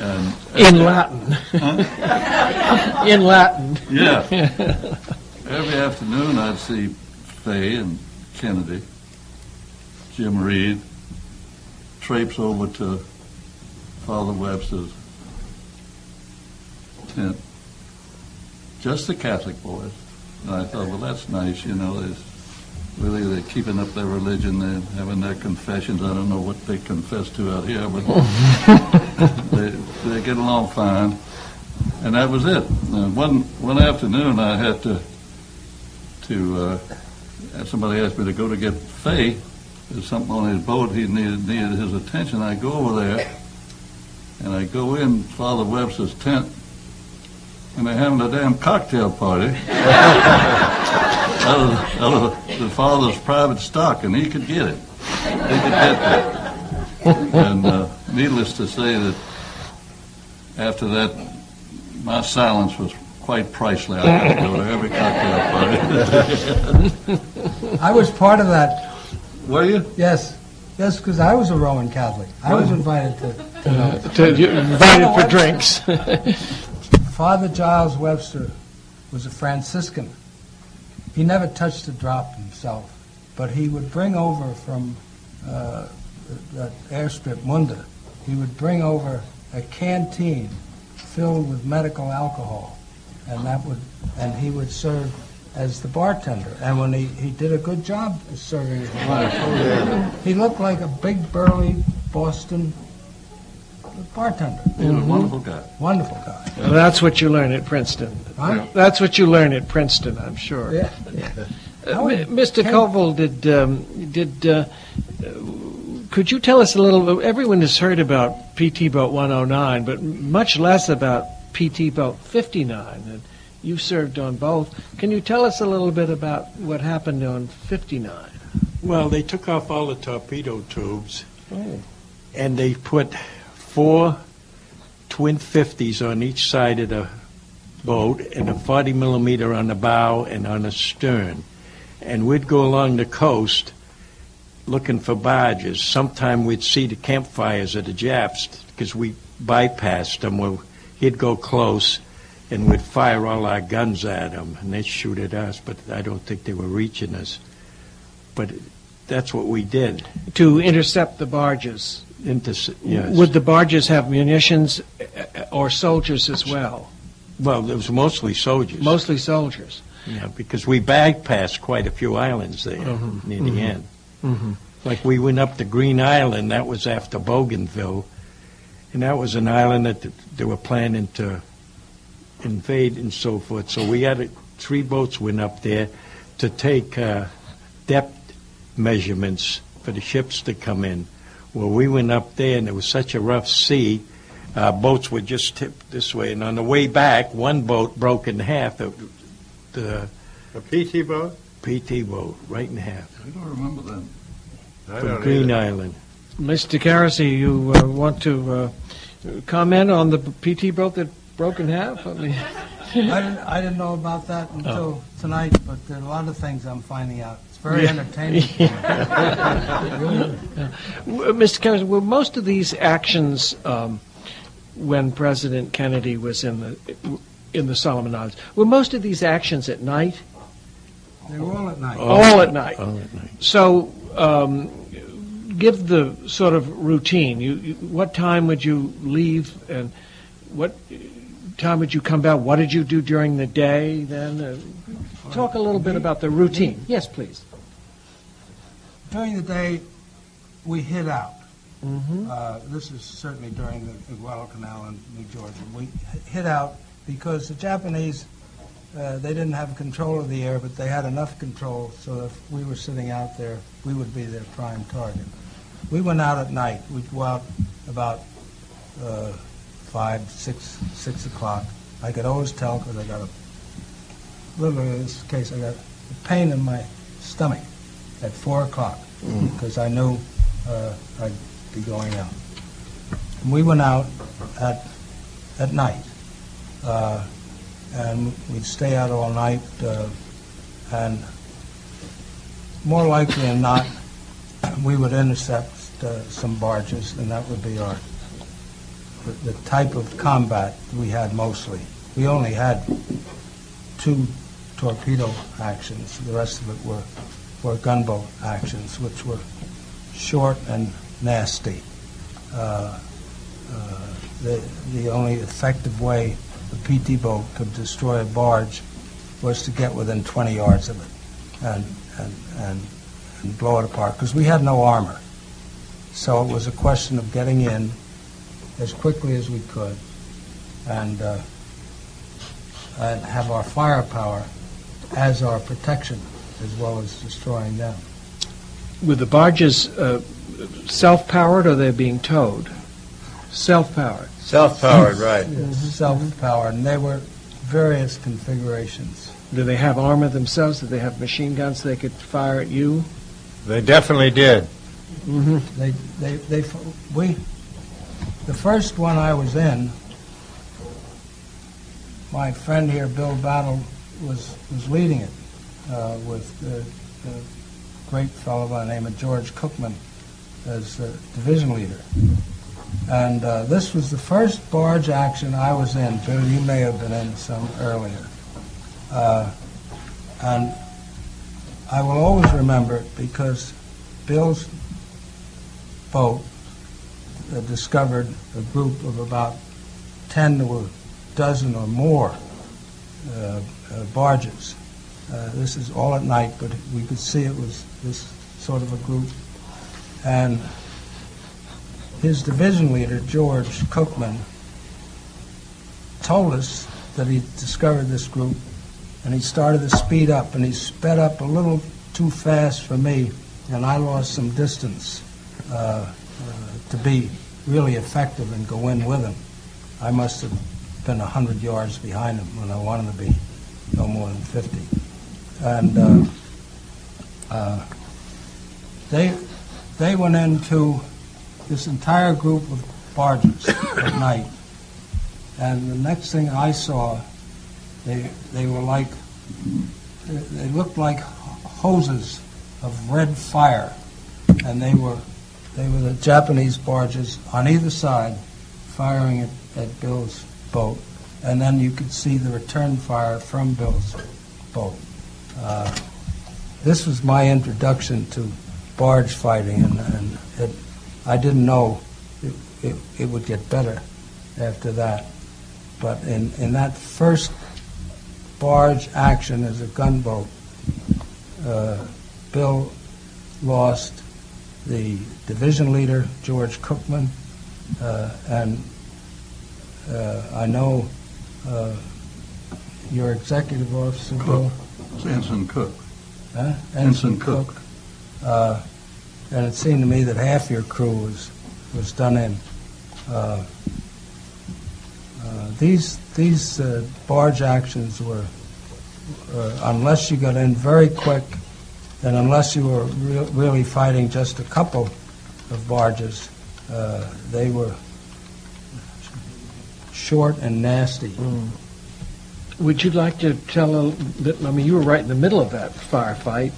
And In Latin. Huh? In Latin. Yeah. Every afternoon I'd see Fay and Kennedy, Jim Reed, traipse over to Father Webster's tent. Just the Catholic boys. And I thought, well, that's nice, they're keeping up their religion, they're having their confessions. I don't know what they confess to out here, but they get along fine. And that was it. One afternoon I had to somebody asked me to go to get Fay. There's something on his boat, he needed his attention. I go over there, and I go in Father Webster's tent, and they're having a damn cocktail party out of the father's private stock, and he could get it. He could get that. And needless to say that after that, my silence was quite priceless. I could go to every cocktail party. I was part of that. Were you? Yes, because I was a Roman Catholic. I was invited to Invited for drinks. Father Giles Webster was a Franciscan. He never touched a drop himself, but he would bring over from that airstrip Munda, he would bring over a canteen filled with medical alcohol, and he would serve as the bartender. And when he did a good job serving as the bartender, he looked like a big burly Boston bartender. He was a wonderful guy. Wonderful guy. Well, that's what you learn at Princeton. Huh? That's what you learn at Princeton, I'm sure. Yeah. Mr. Covell, could you tell us a little? Everyone has heard about PT Boat 109, but much less about PT Boat 59. And you served on both. Can you tell us a little bit about what happened on 59? Well, they took off all the torpedo tubes, and they put 4 twin 50s on each side of the boat and a 40 millimeter on the bow and on the stern. And we'd go along the coast looking for barges. Sometime we'd see the campfires of the Japs because we bypassed them. Well, he'd go close and we'd fire all our guns at them, and they'd shoot at us, but I don't think they were reaching us. But that's what we did. To intercept the barges. Yes. Would the barges have munitions or soldiers as well? Well, it was mostly soldiers. Mostly soldiers. Yeah, because we bypassed quite a few islands there near the end. Mm-hmm. Like we went up to Green Island, that was after Bougainville, and that was an island that they were planning to invade and so forth. So we had 3 boats went up there to take depth measurements for the ships to come in. Well, we went up there, and it was such a rough sea. Boats were just tipped this way, and on the way back, one boat broke in half. The PT boat? PT boat, right in half. I don't remember that. From Green Island. Mr. Keresey, you want to comment on the PT boat that broke in half? I mean, I didn't know about that until tonight, but there are a lot of things I'm finding out. It's very entertaining. Mr. Keresey, were most of these actions when President Kennedy was in the Solomon Islands, were most of these actions at night? They were all at night. All at night. All at night. So give the sort of routine. What time would you leave, and what time would you come back? What did you do during the day then? Talk a little bit about the routine. Yes, please. During the day, we hid out. Mm-hmm. This is certainly during the Guadalcanal in New Georgia. We hid out because the Japanese, they didn't have control of the air, but they had enough control so that if we were sitting out there, we would be their prime target. We went out at night. We'd go out about 5, 6 o'clock. I could always tell because I got literally in this case, I got a pain in my stomach at 4 o'clock because I knew I'd be going out. And we went out at night, and we'd stay out all night, and more likely than not, we would intercept some barges, and that would be the type of combat we had mostly. We only had 2 torpedo actions. The rest of it were gunboat actions, which were short and nasty. The only effective way a PT boat could destroy a barge was to get within 20 yards of it and blow it apart, because we had no armor. So it was a question of getting in as quickly as we could and have our firepower as our protection as well as destroying them. Were the barges self-powered or they're being towed? Self-powered. Self-powered, right. Self-powered, and they were various configurations. Do they have armor themselves? Do they have machine guns they could fire at you? They definitely did. Mm-hmm. The first one I was in, my friend here, Bill Battle, was leading it with a great fellow by the name of George Cookman as division leader. And this was the first barge action I was in. Bill, you may have been in some earlier. And I will always remember it because Bill's boat discovered a group of about 10 to a dozen or more barges. This is all at night, but we could see it was this sort of a group. And his division leader, George Cookman, told us that he discovered this group, and he started to speed up, and he sped up a little too fast for me, and I lost some distance to be really effective and go in with him. I must have been 100 yards behind him when I wanted to be no more than 50. And they went into this entire group of barges at night, and the next thing I saw, they looked like hoses of red fire, and they were the Japanese barges on either side firing at Bill's boat, and then you could see the return fire from Bill's boat. This was my introduction to barge fighting, and I didn't know it would get better after that. But in that first barge action as a gunboat, Bill lost the division leader, George Cookman, and I know your executive officer, Bill. Ensign Cook. Huh? Ensign Cook. And it seemed to me that half your crew was done in. These barge actions were, unless you got in very quick, and unless you were really fighting just a couple of barges, they were short and nasty. Mm. Would you like to tell a bit? I mean, you were right in the middle of that firefight.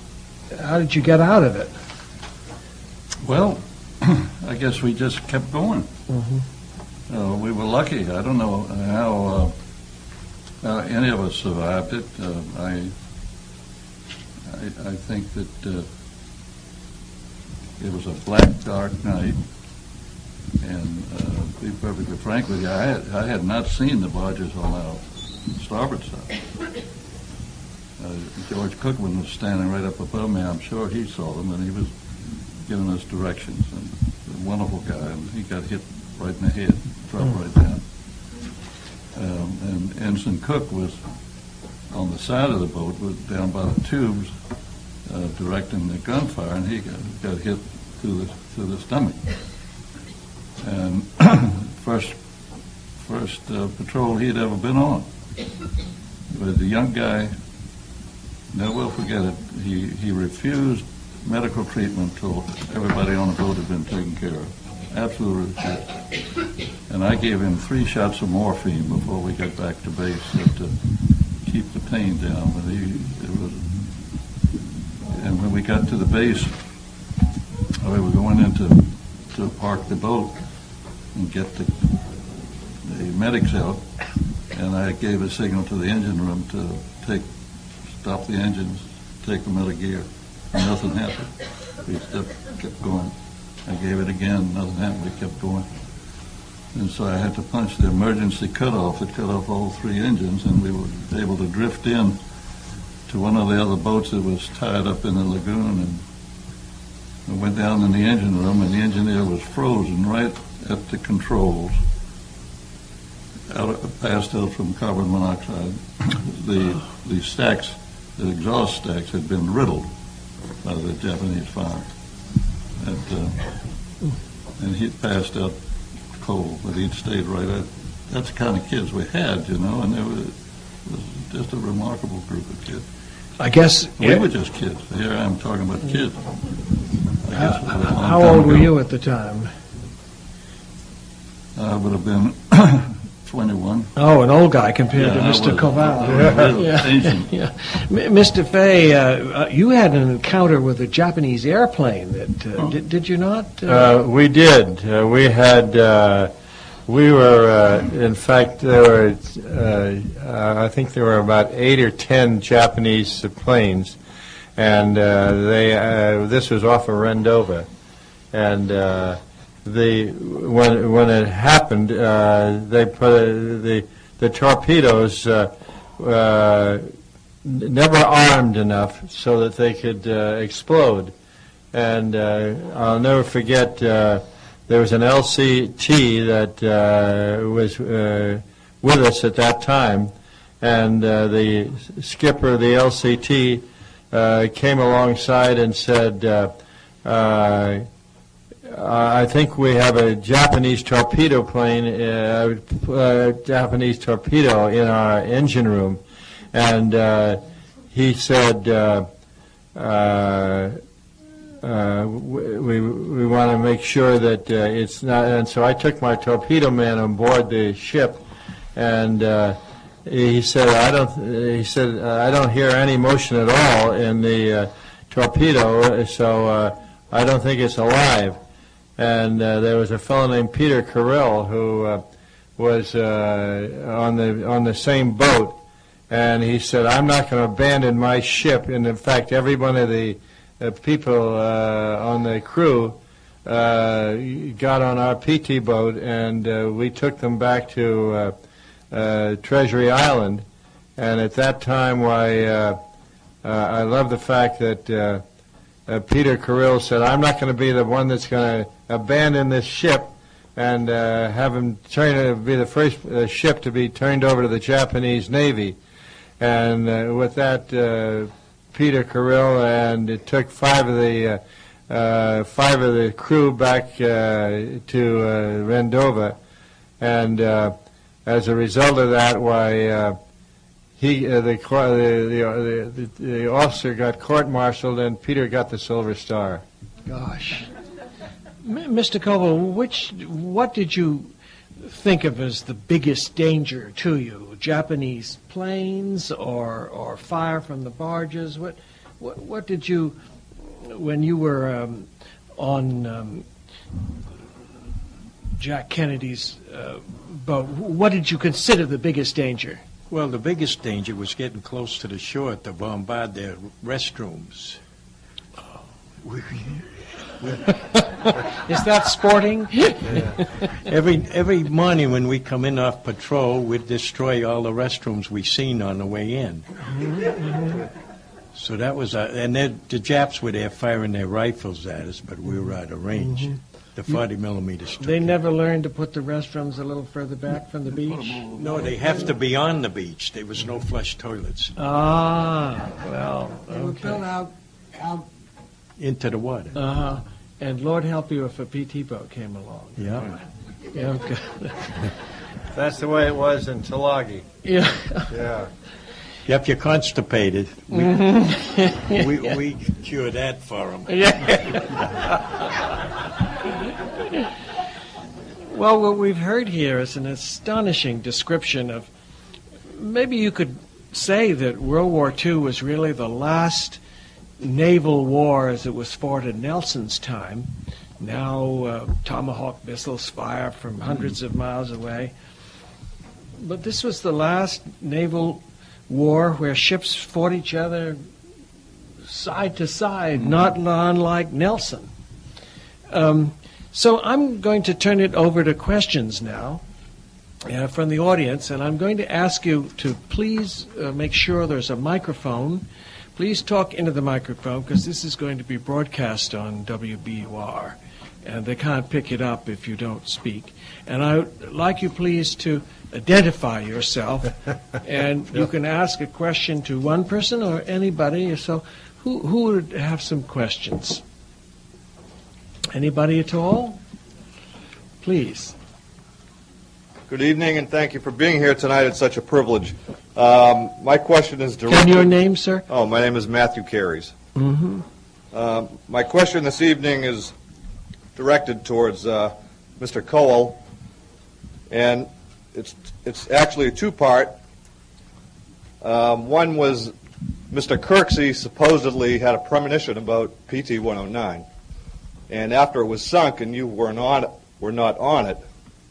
How did you get out of it? Well, I guess we just kept going. Mm-hmm. We were lucky. I don't know how any of us survived it. I think that It was a black, dark night, and to be perfectly frank with you, I had not seen the barges on our starboard side. George Cookman was standing right up above me. I'm sure he saw them, and he was giving us directions. And a wonderful guy, and he got hit right in the head, dropped right down. And Ensign Cook was on the side of the boat, was down by the tubes, directing the gunfire, and he got hit through the stomach. And first patrol he'd ever been on. But the young guy, never will forget it, he refused medical treatment till everybody on the boat had been taken care of. Absolutely refused. And I gave him 3 shots of morphine before we got back to base just to keep the pain down. But and when we got to the base, we were going in to park the boat and get the medics out, and I gave a signal to the engine room to stop the engines, take them out of gear. And nothing happened. We kept going. I gave it again, nothing happened. We kept going. And so I had to punch the emergency cutoff that cut off all 3 engines, and we were able to drift in to one of the other boats that was tied up in the lagoon, and I went down in the engine room, and the engineer was frozen right at the controls, passed out from carbon monoxide. The stacks, the exhaust stacks, had been riddled by the Japanese fire. And he passed out cold, but he'd stayed right at. That's the kind of kids we had, you know, and it was just a remarkable group of kids. I guess we were just kids. Here I am talking about kids. How old were you at the time? I would have been 21. Oh, an old guy compared to Mr. Covell. Yeah. Mr. Fay, you had an encounter with a Japanese airplane. Did you not? We did. We were, in fact, there were, I think there were about 8 or 10 Japanese planes, and this was off of Rendova, and when it happened, they put the torpedoes never armed enough so that they could explode, and I'll never forget. There was an LCT that was with us at that time, and the skipper of the LCT came alongside and said, I think we have a Japanese torpedo plane, Japanese torpedo in our engine room. And he said, we want to make sure that it's not, and so I took my torpedo man on board the ship, and he said, I don't hear any motion at all in the torpedo, so I don't think it's alive. And there was a fellow named Peter Cowell who was on the same boat, and he said, I'm not going to abandon my ship. And in fact, every one of the people on the crew got on our PT boat, and we took them back to Treasury Island. And at that time, I love the fact that Peter Cowell said, I'm not going to be the one that's going to abandon this ship and have him be the first ship to be turned over to the Japanese Navy. And with that, Peter Cowell, and it took 5 of the crew back to Rendova, and as a result of that, the officer got court-martialed, and Peter got the Silver Star. Gosh, Mr. Covell, what did you think of as the biggest danger to you? Japanese planes or fire from the barges? What did you, when you were on Jack Kennedy's boat, what did you consider the biggest danger? Well, the biggest danger was getting close to the shore to bombard their restrooms. Is that sporting? Every morning when we come in off patrol, we'd destroy all the restrooms we seen on the way in. So that was, and the Japs were there firing their rifles at us, but we were out of range. The 40 millimeters. They never learned to put the restrooms a little further back from the beach? No, they have to be on the beach. There was no flush toilets. Ah, well, They were built out Into the water. Uh-huh. And Lord help you if a PT boat came along. Yeah. Yeah, okay. That's the way it was in Tulagi. Yeah. Yeah. If you're constipated, we cure that for them. Well, what we've heard here is an astonishing description of, maybe you could say that World War II was really the last naval war as it was fought in Nelson's time. Now Tomahawk missiles fire from hundreds of miles away. But this was the last naval war where ships fought each other side to side, not unlike Nelson. So I'm going to turn it over to questions now from the audience, and I'm going to ask you to please make sure there's a microphone. Please talk into the microphone because this is going to be broadcast on WBUR, and they can't pick it up if you don't speak. And I would like you please to identify yourself, and you can ask a question to one person or anybody. So who would have some questions? Anybody at all? Please. Good evening, and thank you for being here tonight. It's such a privilege. My question is directed... And your name, sir? Oh, my name is Matthew Keresey. Mm-hmm. My question this evening is directed towards Mr. Cowell, and it's actually a two-part. One was Mr. Keresey supposedly had a premonition about PT109, and after it was sunk and you were not on it,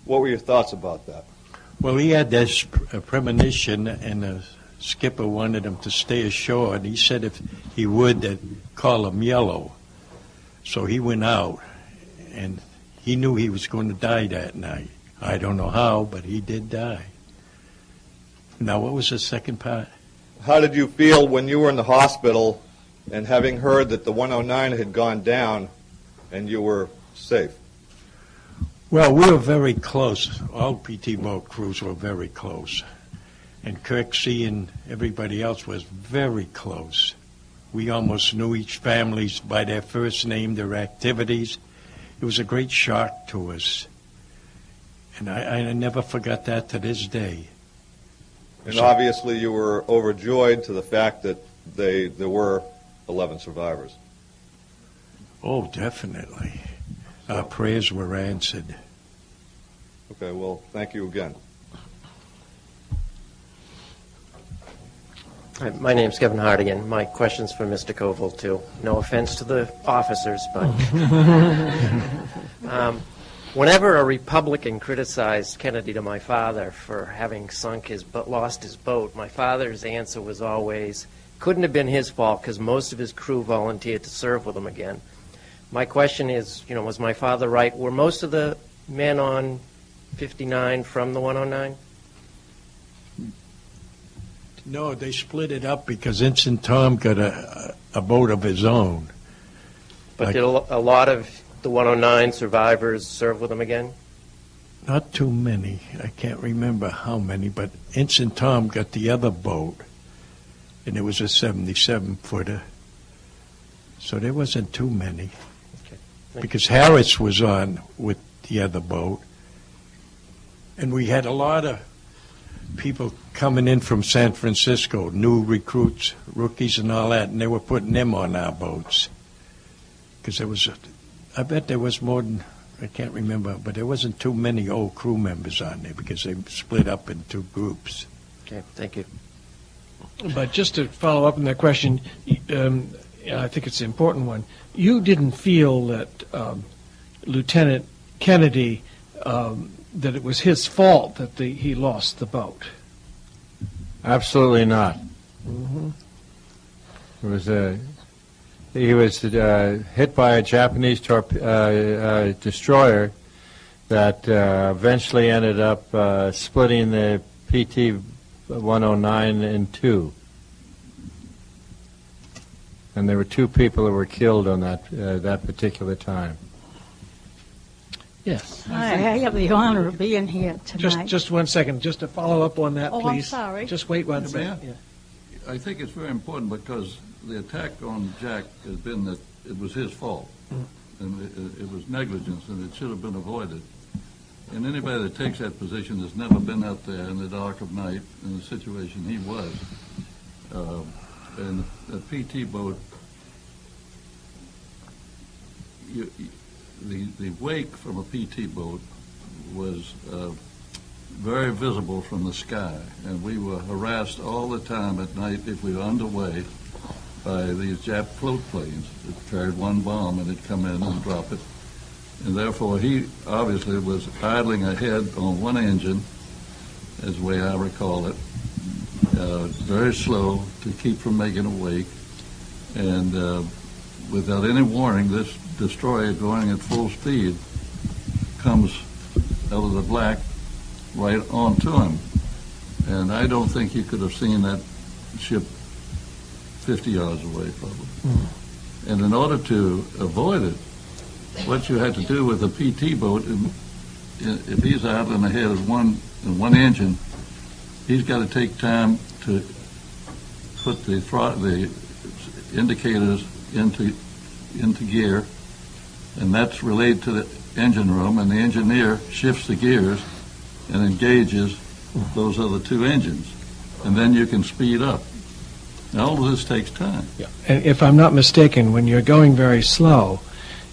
what were your thoughts about that? Well, he had this premonition, and the skipper wanted him to stay ashore, and he said if he would, they'd call him yellow. So he went out, and he knew he was going to die that night. I don't know how, but he did die. Now, what was the second part? How did you feel when you were in the hospital and having heard that the 109 had gone down and you were safe? Well, we were very close. All PT boat crews were very close. And Keresey and everybody else was very close. We almost knew each families by their first name, their activities. It was a great shock to us. And I never forgot that to this day. And obviously you were overjoyed to the fact that there were 11 survivors. Oh, definitely. Our prayers were answered. Okay, well, thank you again. Hi, my name's Kevin Hardigan. My question's for Mr. Covell, too. No offense to the officers, but... whenever a Republican criticized Kennedy to my father for having lost his boat, my father's answer was always, couldn't have been his fault because most of his crew volunteered to serve with him again. My question is, was my father right? Were most of the men on 59 from the 109? No, they split it up because Ensign Tom got a boat of his own. But did a lot of the 109 survivors serve with him again? Not too many. I can't remember how many, but Ensign Tom got the other boat, and it was a 77-footer. So there wasn't too many. Because Harris was on with the other boat. And we had a lot of people coming in from San Francisco, new recruits, rookies and all that, and they were putting them on our boats. Because I bet there was more than, I can't remember, but there wasn't too many old crew members on there because they split up in two groups. Okay, thank you. But just to follow up on that question, I think it's an important one. You didn't feel that Lieutenant Kennedy, that it was his fault that he lost the boat? Absolutely not. Mm-hmm. It was he was hit by a Japanese destroyer that eventually ended up splitting the PT109 in two. And there were 2 people who were killed on that particular time. Yes. Hi, I have the honor of being here tonight. Just 1 second, just to follow up on that, please. I'm sorry. Just wait 1 second. Yeah. I think it's very important because the attack on Jack has been that it was his fault, and it was negligence, and it should have been avoided. And anybody that takes that position has never been out there in the dark of night in the situation he was. And the PT boat, the wake from a PT boat was very visible from the sky, and we were harassed all the time at night if we were underway by these Jap float planes that carried 1 bomb and it'd come in and drop it. And therefore he obviously was idling ahead on 1 engine, as the way I recall it, very slow to keep from making a wake, and without any warning, this destroyer going at full speed comes out of the black right onto him. And I don't think you could have seen that ship 50 yards away, probably. And in order to avoid it, what you had to do with a PT boat, if he's idling ahead of one engine, he's got to take time to put the indicators into gear, and that's relayed to the engine room, and the engineer shifts the gears and engages those other 2 engines, and then you can speed up. Now, all of this takes time. Yeah. And if I'm not mistaken, when you're going very slow,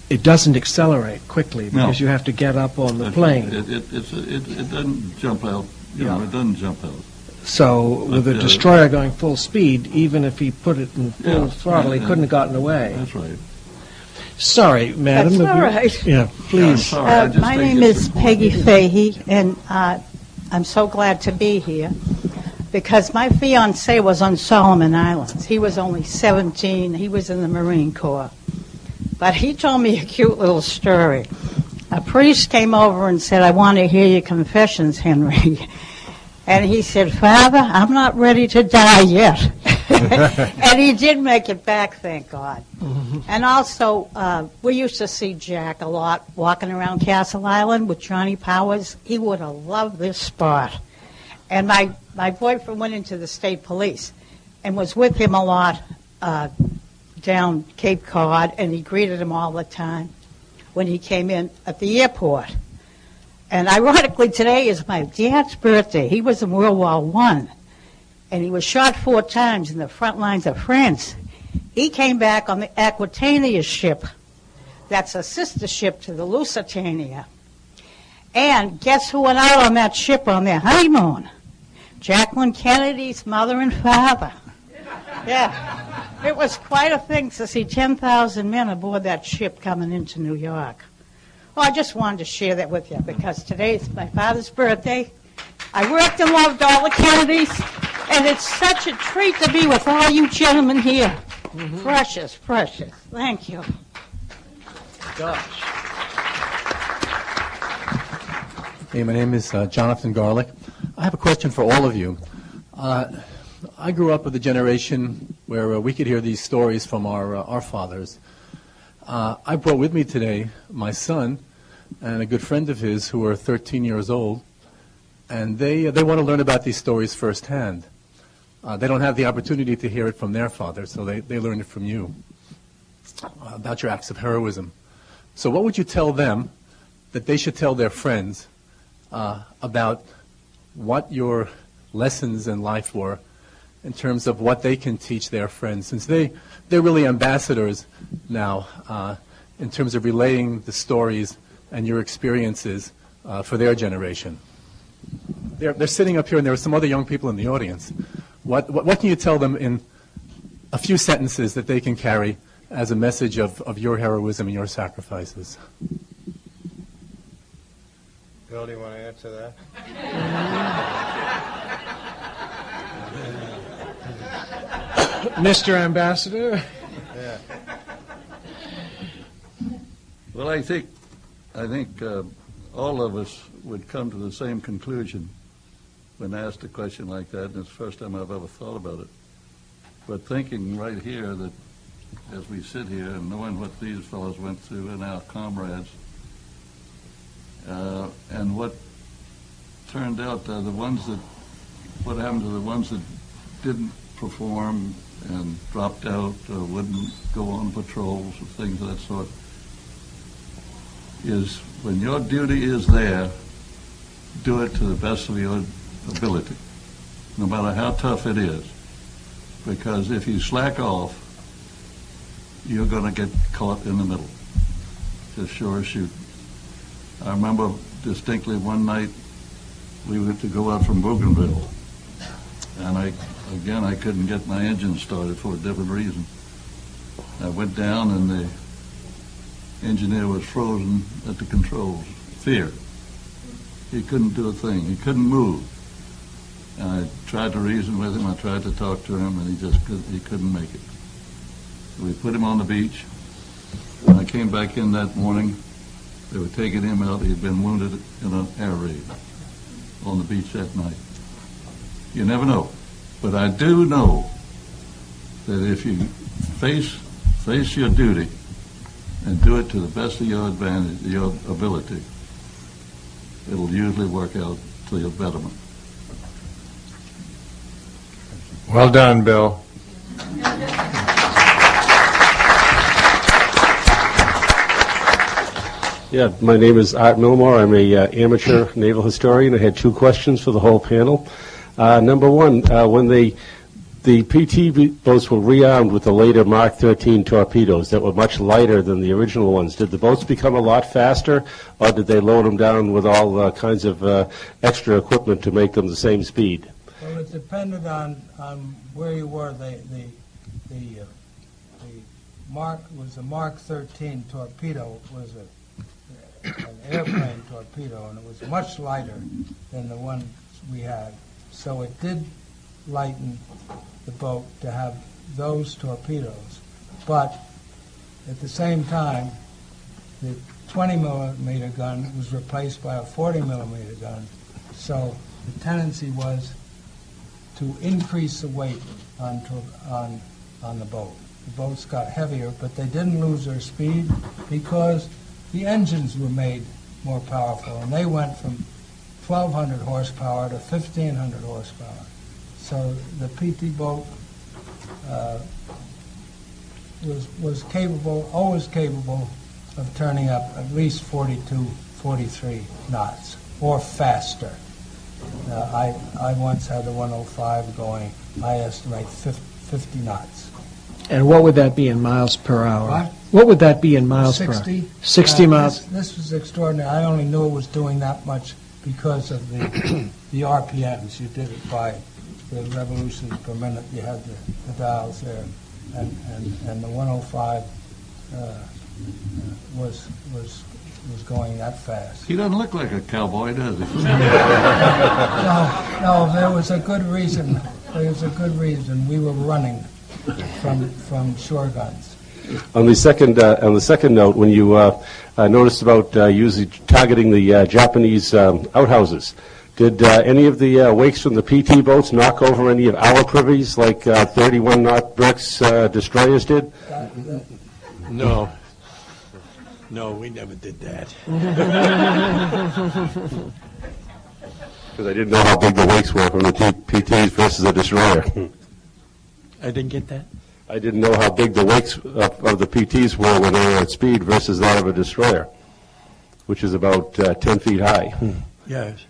it doesn't accelerate quickly because you have to get up on the plane. It doesn't jump out. It doesn't jump out. So with a destroyer going full speed, even if he put it in full throttle, he couldn't have gotten away. That's right. Sorry, madam. That's all right. Yeah, please. My name is Peggy Fahey, and I'm so glad to be here because my fiancé was on Solomon Islands. He was only 17. He was in the Marine Corps. But he told me a cute little story. A priest came over and said, "I want to hear your confessions, Henry." And he said, "Father, I'm not ready to die yet." And he did make it back, thank God. Mm-hmm. And also, we used to see Jack a lot walking around Castle Island with Johnny Powers. He would have loved this spot. And my boyfriend went into the state police and was with him a lot down Cape Cod, and he greeted him all the time when he came in at the airport. And ironically, today is my dad's birthday. He was in World War I, and he was shot 4 times in the front lines of France. He came back on the Aquitania ship. That's a sister ship to the Lusitania. And guess who went out on that ship on their honeymoon? Jacqueline Kennedy's mother and father. Yeah. It was quite a thing to see 10,000 men aboard that ship coming into New York. Well, I just wanted to share that with you because today is my father's birthday. I worked and loved all the Kennedys, and it's such a treat to be with all you gentlemen here. Mm-hmm. Precious, precious. Thank you. Gosh. Hey, my name is Jonathan Garlick. I have a question for all of you. I grew up with a generation where we could hear these stories from our fathers. I brought with me today my son and a good friend of his who are 13 years old, and they want to learn about these stories firsthand. They don't have the opportunity to hear it from their father, so they learn it from you about your acts of heroism. So what would you tell them that they should tell their friends about what your lessons in life were in terms of what they can teach their friends, since they're really ambassadors now in terms of relaying the stories and your experiences for their generation. They're sitting up here, and there are some other young people in the audience. What can you tell them in a few sentences that they can carry as a message of your heroism and your sacrifices? Bill, do you want to answer that? Mr. Ambassador? Yeah. Well, I think all of us would come to the same conclusion when asked a question like that, and it's the first time I've ever thought about it. But thinking right here that as we sit here and knowing what these fellows went through and our comrades, and what turned out, what happened to the ones that didn't perform and dropped out or wouldn't go on patrols or things of that sort, is when your duty is there, do it to the best of your ability, no matter how tough it is. Because if you slack off, you're going to get caught in the middle, just sure as shooting. I remember distinctly one night we were to go out from Bougainville, and I couldn't get my engine started for a different reason. I went down and the engineer was frozen at the controls. Fear. He couldn't do a thing. He couldn't move. And I tried to reason with him. I tried to talk to him, and he couldn't make it. So we put him on the beach. When I came back in that morning, they were taking him out. He had been wounded in an air raid on the beach that night. You never know. But I do know that if you face your duty and do it to the best of your advantage, your ability, it'll usually work out to your betterment. Well done, Bill. Yeah, my name is Art Milmore. I'm a amateur naval historian. I had two questions for the whole panel. Number one, when the PT boats were rearmed with the later Mark 13 torpedoes that were much lighter than the original ones, did the boats become a lot faster, or did they load them down with all kinds of extra equipment to make them the same speed? Well, it depended on where you were. The Mark was a Mark 13 torpedo. Was an airplane torpedo, and it was much lighter than the one we had. So it did lighten the boat to have those torpedoes. But at the same time, the 20 millimeter gun was replaced by a 40 millimeter gun. So the tendency was to increase the weight on the boat. The boats got heavier, but they didn't lose their speed because the engines were made more powerful, and they went from 1,200 horsepower to 1,500 horsepower. So the PT boat was capable, always capable, of turning up at least 42, 43 knots, or faster. I once had the 105 going, I estimate 50 knots. And what would that be in miles per hour? What? What would that be in miles 60, per hour? 60 miles? This was extraordinary. I only knew it was doing that much because of the RPMs. You did it by the revolutions per minute. You had the dials there. And the 105 was going that fast. He doesn't look like a cowboy, does he? No, there was a good reason. There was a good reason. We were running from shore guns. On the second note, when you noticed about targeting the Japanese outhouses, did any of the wakes from the PT boats knock over any of our privies like 31 knot Brooks destroyers did? No. No, we never did that. Because I didn't know how big the wakes were from the PTs versus a destroyer. I didn't get that. I didn't know how big the wakes of the PTs were when they were at speed versus that of a destroyer, which is about 10 feet high. Yes.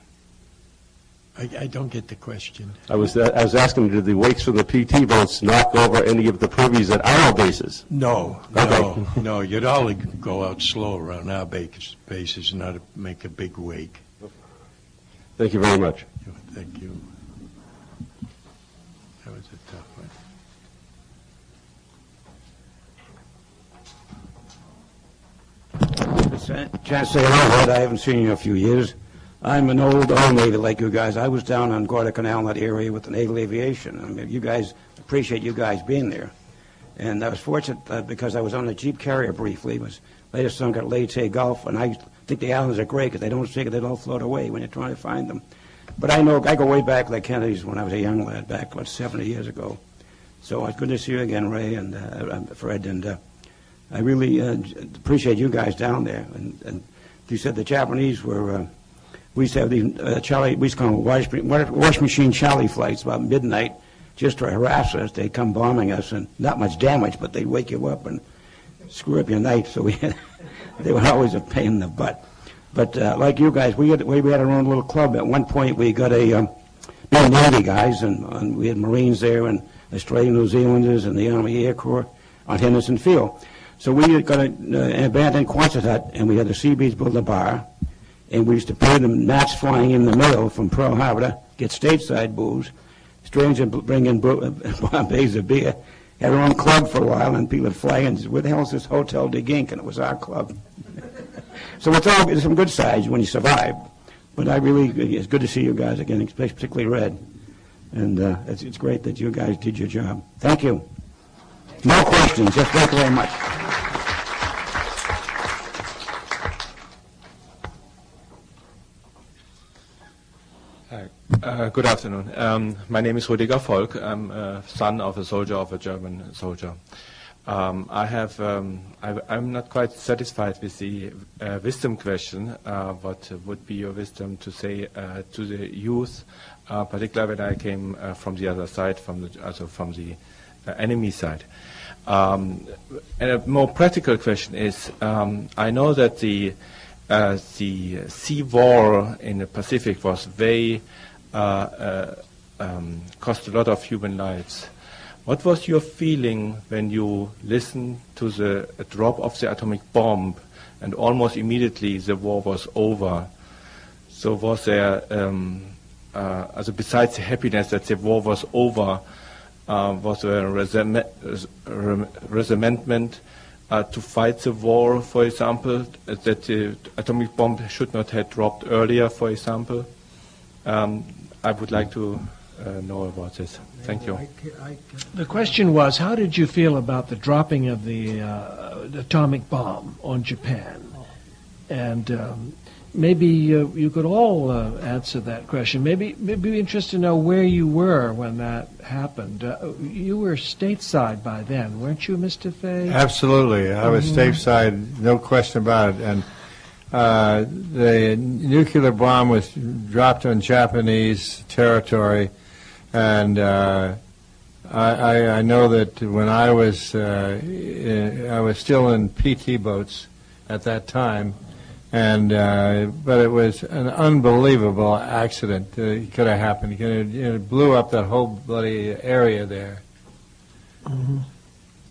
I don't get the question. I was asking, did the wakes from the PT boats knock over any of the privies at our bases? No, Okay. no. You'd all go out slow around our bases, not make a big wake. Thank you very much. Thank you. That was a tough one. Chance to say hello, Ed. I haven't seen you in a few years. I'm an old Navy like you guys. I was down on Guadalcanal in that area with the Naval Aviation. I mean, you guys, appreciate you guys being there. And I was fortunate because I was on the Jeep Carrier briefly. It was later sunk at Leyte Gulf, and I think the islands are great because they don't sink, they don't float away when you're trying to find them. But I go way back like Kennedy's when I was a young lad, back about 70 years ago. So it's good to see you again, Ray and Fred, and I really appreciate you guys down there. And you said the Japanese were, we used to have these we used to call them wash machine Charlie flights about midnight just to harass us. They'd come bombing us, and not much damage, but they'd wake you up and screw up your night. So they were always a pain in the butt. But like you guys, we had our own little club. At one point, we got a Navy guys, and we had Marines there, and Australian New Zealanders, and the Army Air Corps on Henderson Field. So we got an abandoned Quonset hut, and we had the Seabees build a bar, and we used to pay them gnats flying in the mail from Pearl Harbor to get stateside booze. Strangers bring in Bombays of beer. Had our own club for a while, and people would fly in and said, "Where the hell is this Hotel de Gink?" And it was our club. So it's some good sides when you survive. But it's good to see you guys again, particularly Red. And it's great that you guys did your job. Thank you. No questions. Just thank you very much. Hi. Good afternoon. My name is Rüdiger Volk. I'm a son of a soldier, of a German soldier. I'm not quite satisfied with the wisdom question. What would be your wisdom to say to the youth, particularly when I came from the other side, from the enemy side? And a more practical question is, I know that the sea war in the Pacific was very cost a lot of human lives. What was your feeling when you listened to the drop of the atomic bomb and almost immediately the war was over? So was there, besides the happiness that the war was over, was there a resentment to fight the war, for example, that the atomic bomb should not have dropped earlier, for example? I would like to know about this. Thank you. The question was, how did you feel about the dropping of the atomic bomb on Japan? And maybe you could all answer that question. Maybe be interested to know where you were when that happened. You were stateside by then, weren't you, Mr. Fay? Absolutely. I was stateside, no question about it. And the nuclear bomb was dropped on Japanese territory, and I know that when I was still in PT boats at that time, and but it was an unbelievable accident. It could have happened. It blew up that whole bloody area there.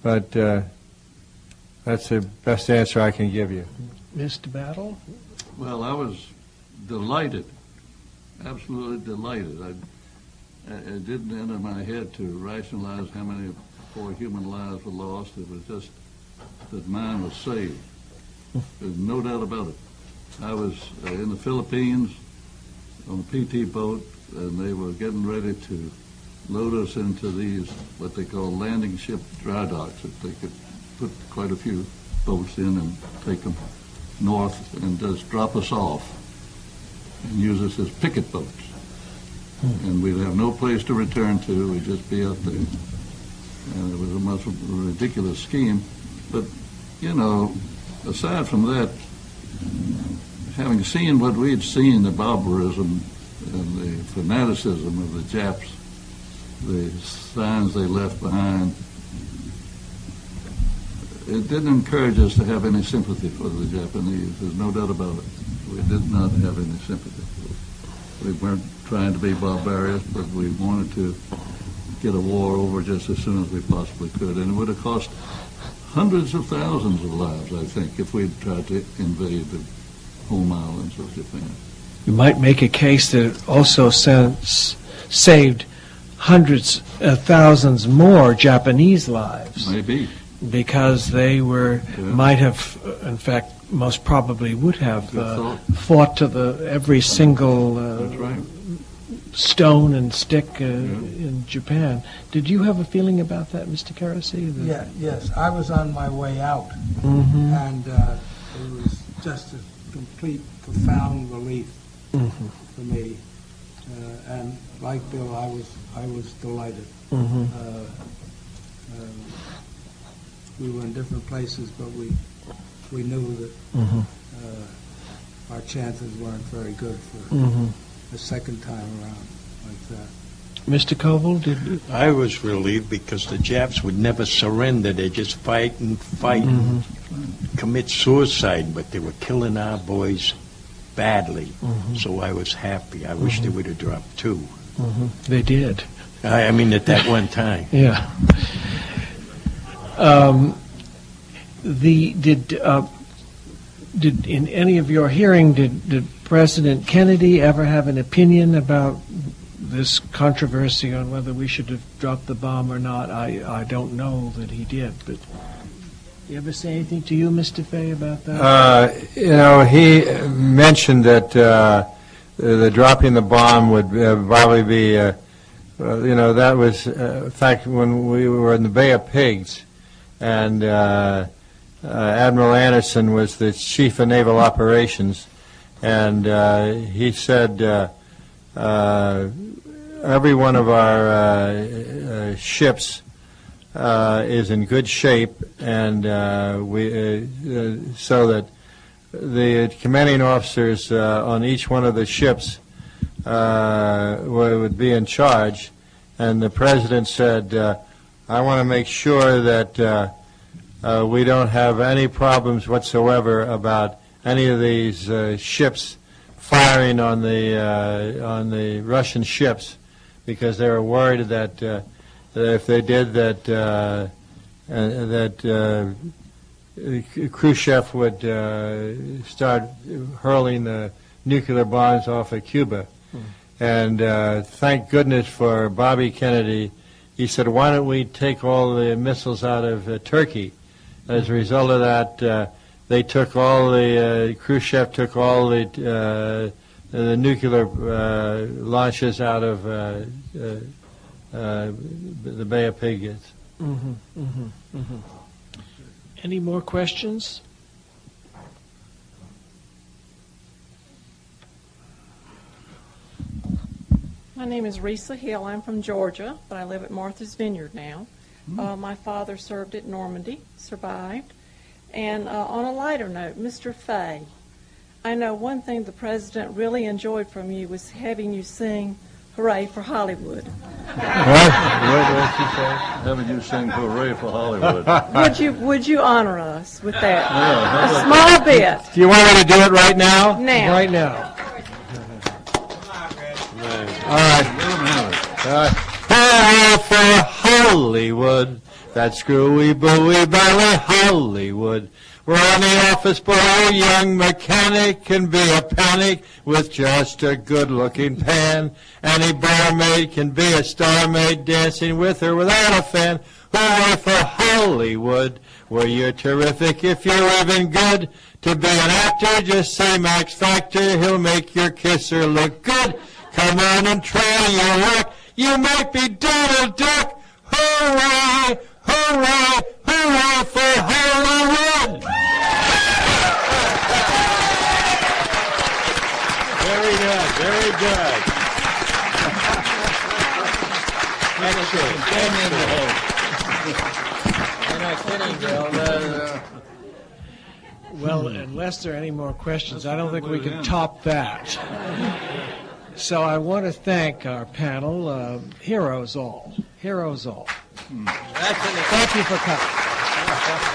But that's the best answer I can give you. Mr. Battle? Well, I was delighted, absolutely delighted. It didn't enter my head to rationalize how many poor human lives were lost. It was just that mine was saved. There's no doubt about it. I was in the Philippines on a PT boat, and they were getting ready to load us into these, what they call landing ship dry docks, that they could put quite a few boats in and take them north and just drop us off and use us as picket boats. And we'd have no place to return to. We'd just be out there. And it was a much ridiculous scheme. But, aside from that, having seen what we had seen, the barbarism and the fanaticism of the Japs, the signs they left behind, it didn't encourage us to have any sympathy for the Japanese. There's no doubt about it. We did not have any sympathy. We weren't trying to be barbarians, but we wanted to get a war over just as soon as we possibly could. And it would have cost hundreds of thousands of lives, I think, if we'd tried to invade the home islands of Japan. You might make a case that it also saved hundreds of thousands more Japanese lives. Maybe. Because they might have, in fact, most probably would have fought to every single stone and stick in Japan. Did you have a feeling about that, Mr. Keresey? Yes. I was on my way out, Mm-hmm. and it was just a complete, profound relief for me. And like Bill, I was delighted. Mm-hmm. We were in different places, but we knew that our chances weren't very good for the second time around like that. Mr. Covell, I was relieved because the Japs would never surrender. They just fight and fight and commit suicide, but they were killing our boys badly. So I was happy. I wish they would have dropped too. They did. I mean, at that one time. Yeah. Did in any of your hearing, did President Kennedy ever have an opinion about this controversy on whether we should have dropped the bomb or not? I don't know that he did, but you ever say anything to you, Mr. Fay, about that? He mentioned that the dropping the bomb would probably be, that was, in fact, when we were in the Bay of Pigs, and Admiral Anderson was the chief of naval operations, and he said every one of our ships is in good shape, and so that the commanding officers on each one of the ships would be in charge, and the president said, I want to make sure that we don't have any problems whatsoever about any of these ships firing on the Russian ships, because they were worried that if they did, that Khrushchev would start hurling the nuclear bombs off of Cuba. And thank goodness for Bobby Kennedy. He said, why don't we take all the missiles out of Turkey? As a result of that, they took all the, Khrushchev took all the nuclear launches out of the Bay of Pigs. Any more questions? My name is Risa Hill. I'm from Georgia, but I live at Martha's Vineyard now. My father served at Normandy, survived. And on a lighter note, Mr. Fay, I know one thing the president really enjoyed from you was having you sing Hooray for Hollywood. What did she say? Having you sing Hooray for Hollywood. Would you honor us with that? Yeah, a small bit. Do you want me to do it right now? Now. Right now. All right. Hooray for Hollywood, that screwy buoy belly Hollywood. We're on the office boy, a young mechanic can be a panic with just a good-looking pan. Any barmaid can be a star maid dancing with or without a fan. Hooray for Hollywood, where you're terrific if you're even good. To be an actor, just say Max Factor, he'll make your kisser look good. Come on and try your luck, you might be Donald Duck. Hooray, hooray, hooray for Hollywood! Very good, very good. Well, unless there are any more questions, I don't think we can top that. So I want to thank our panel, heroes all. Heroes all. Thank you for coming.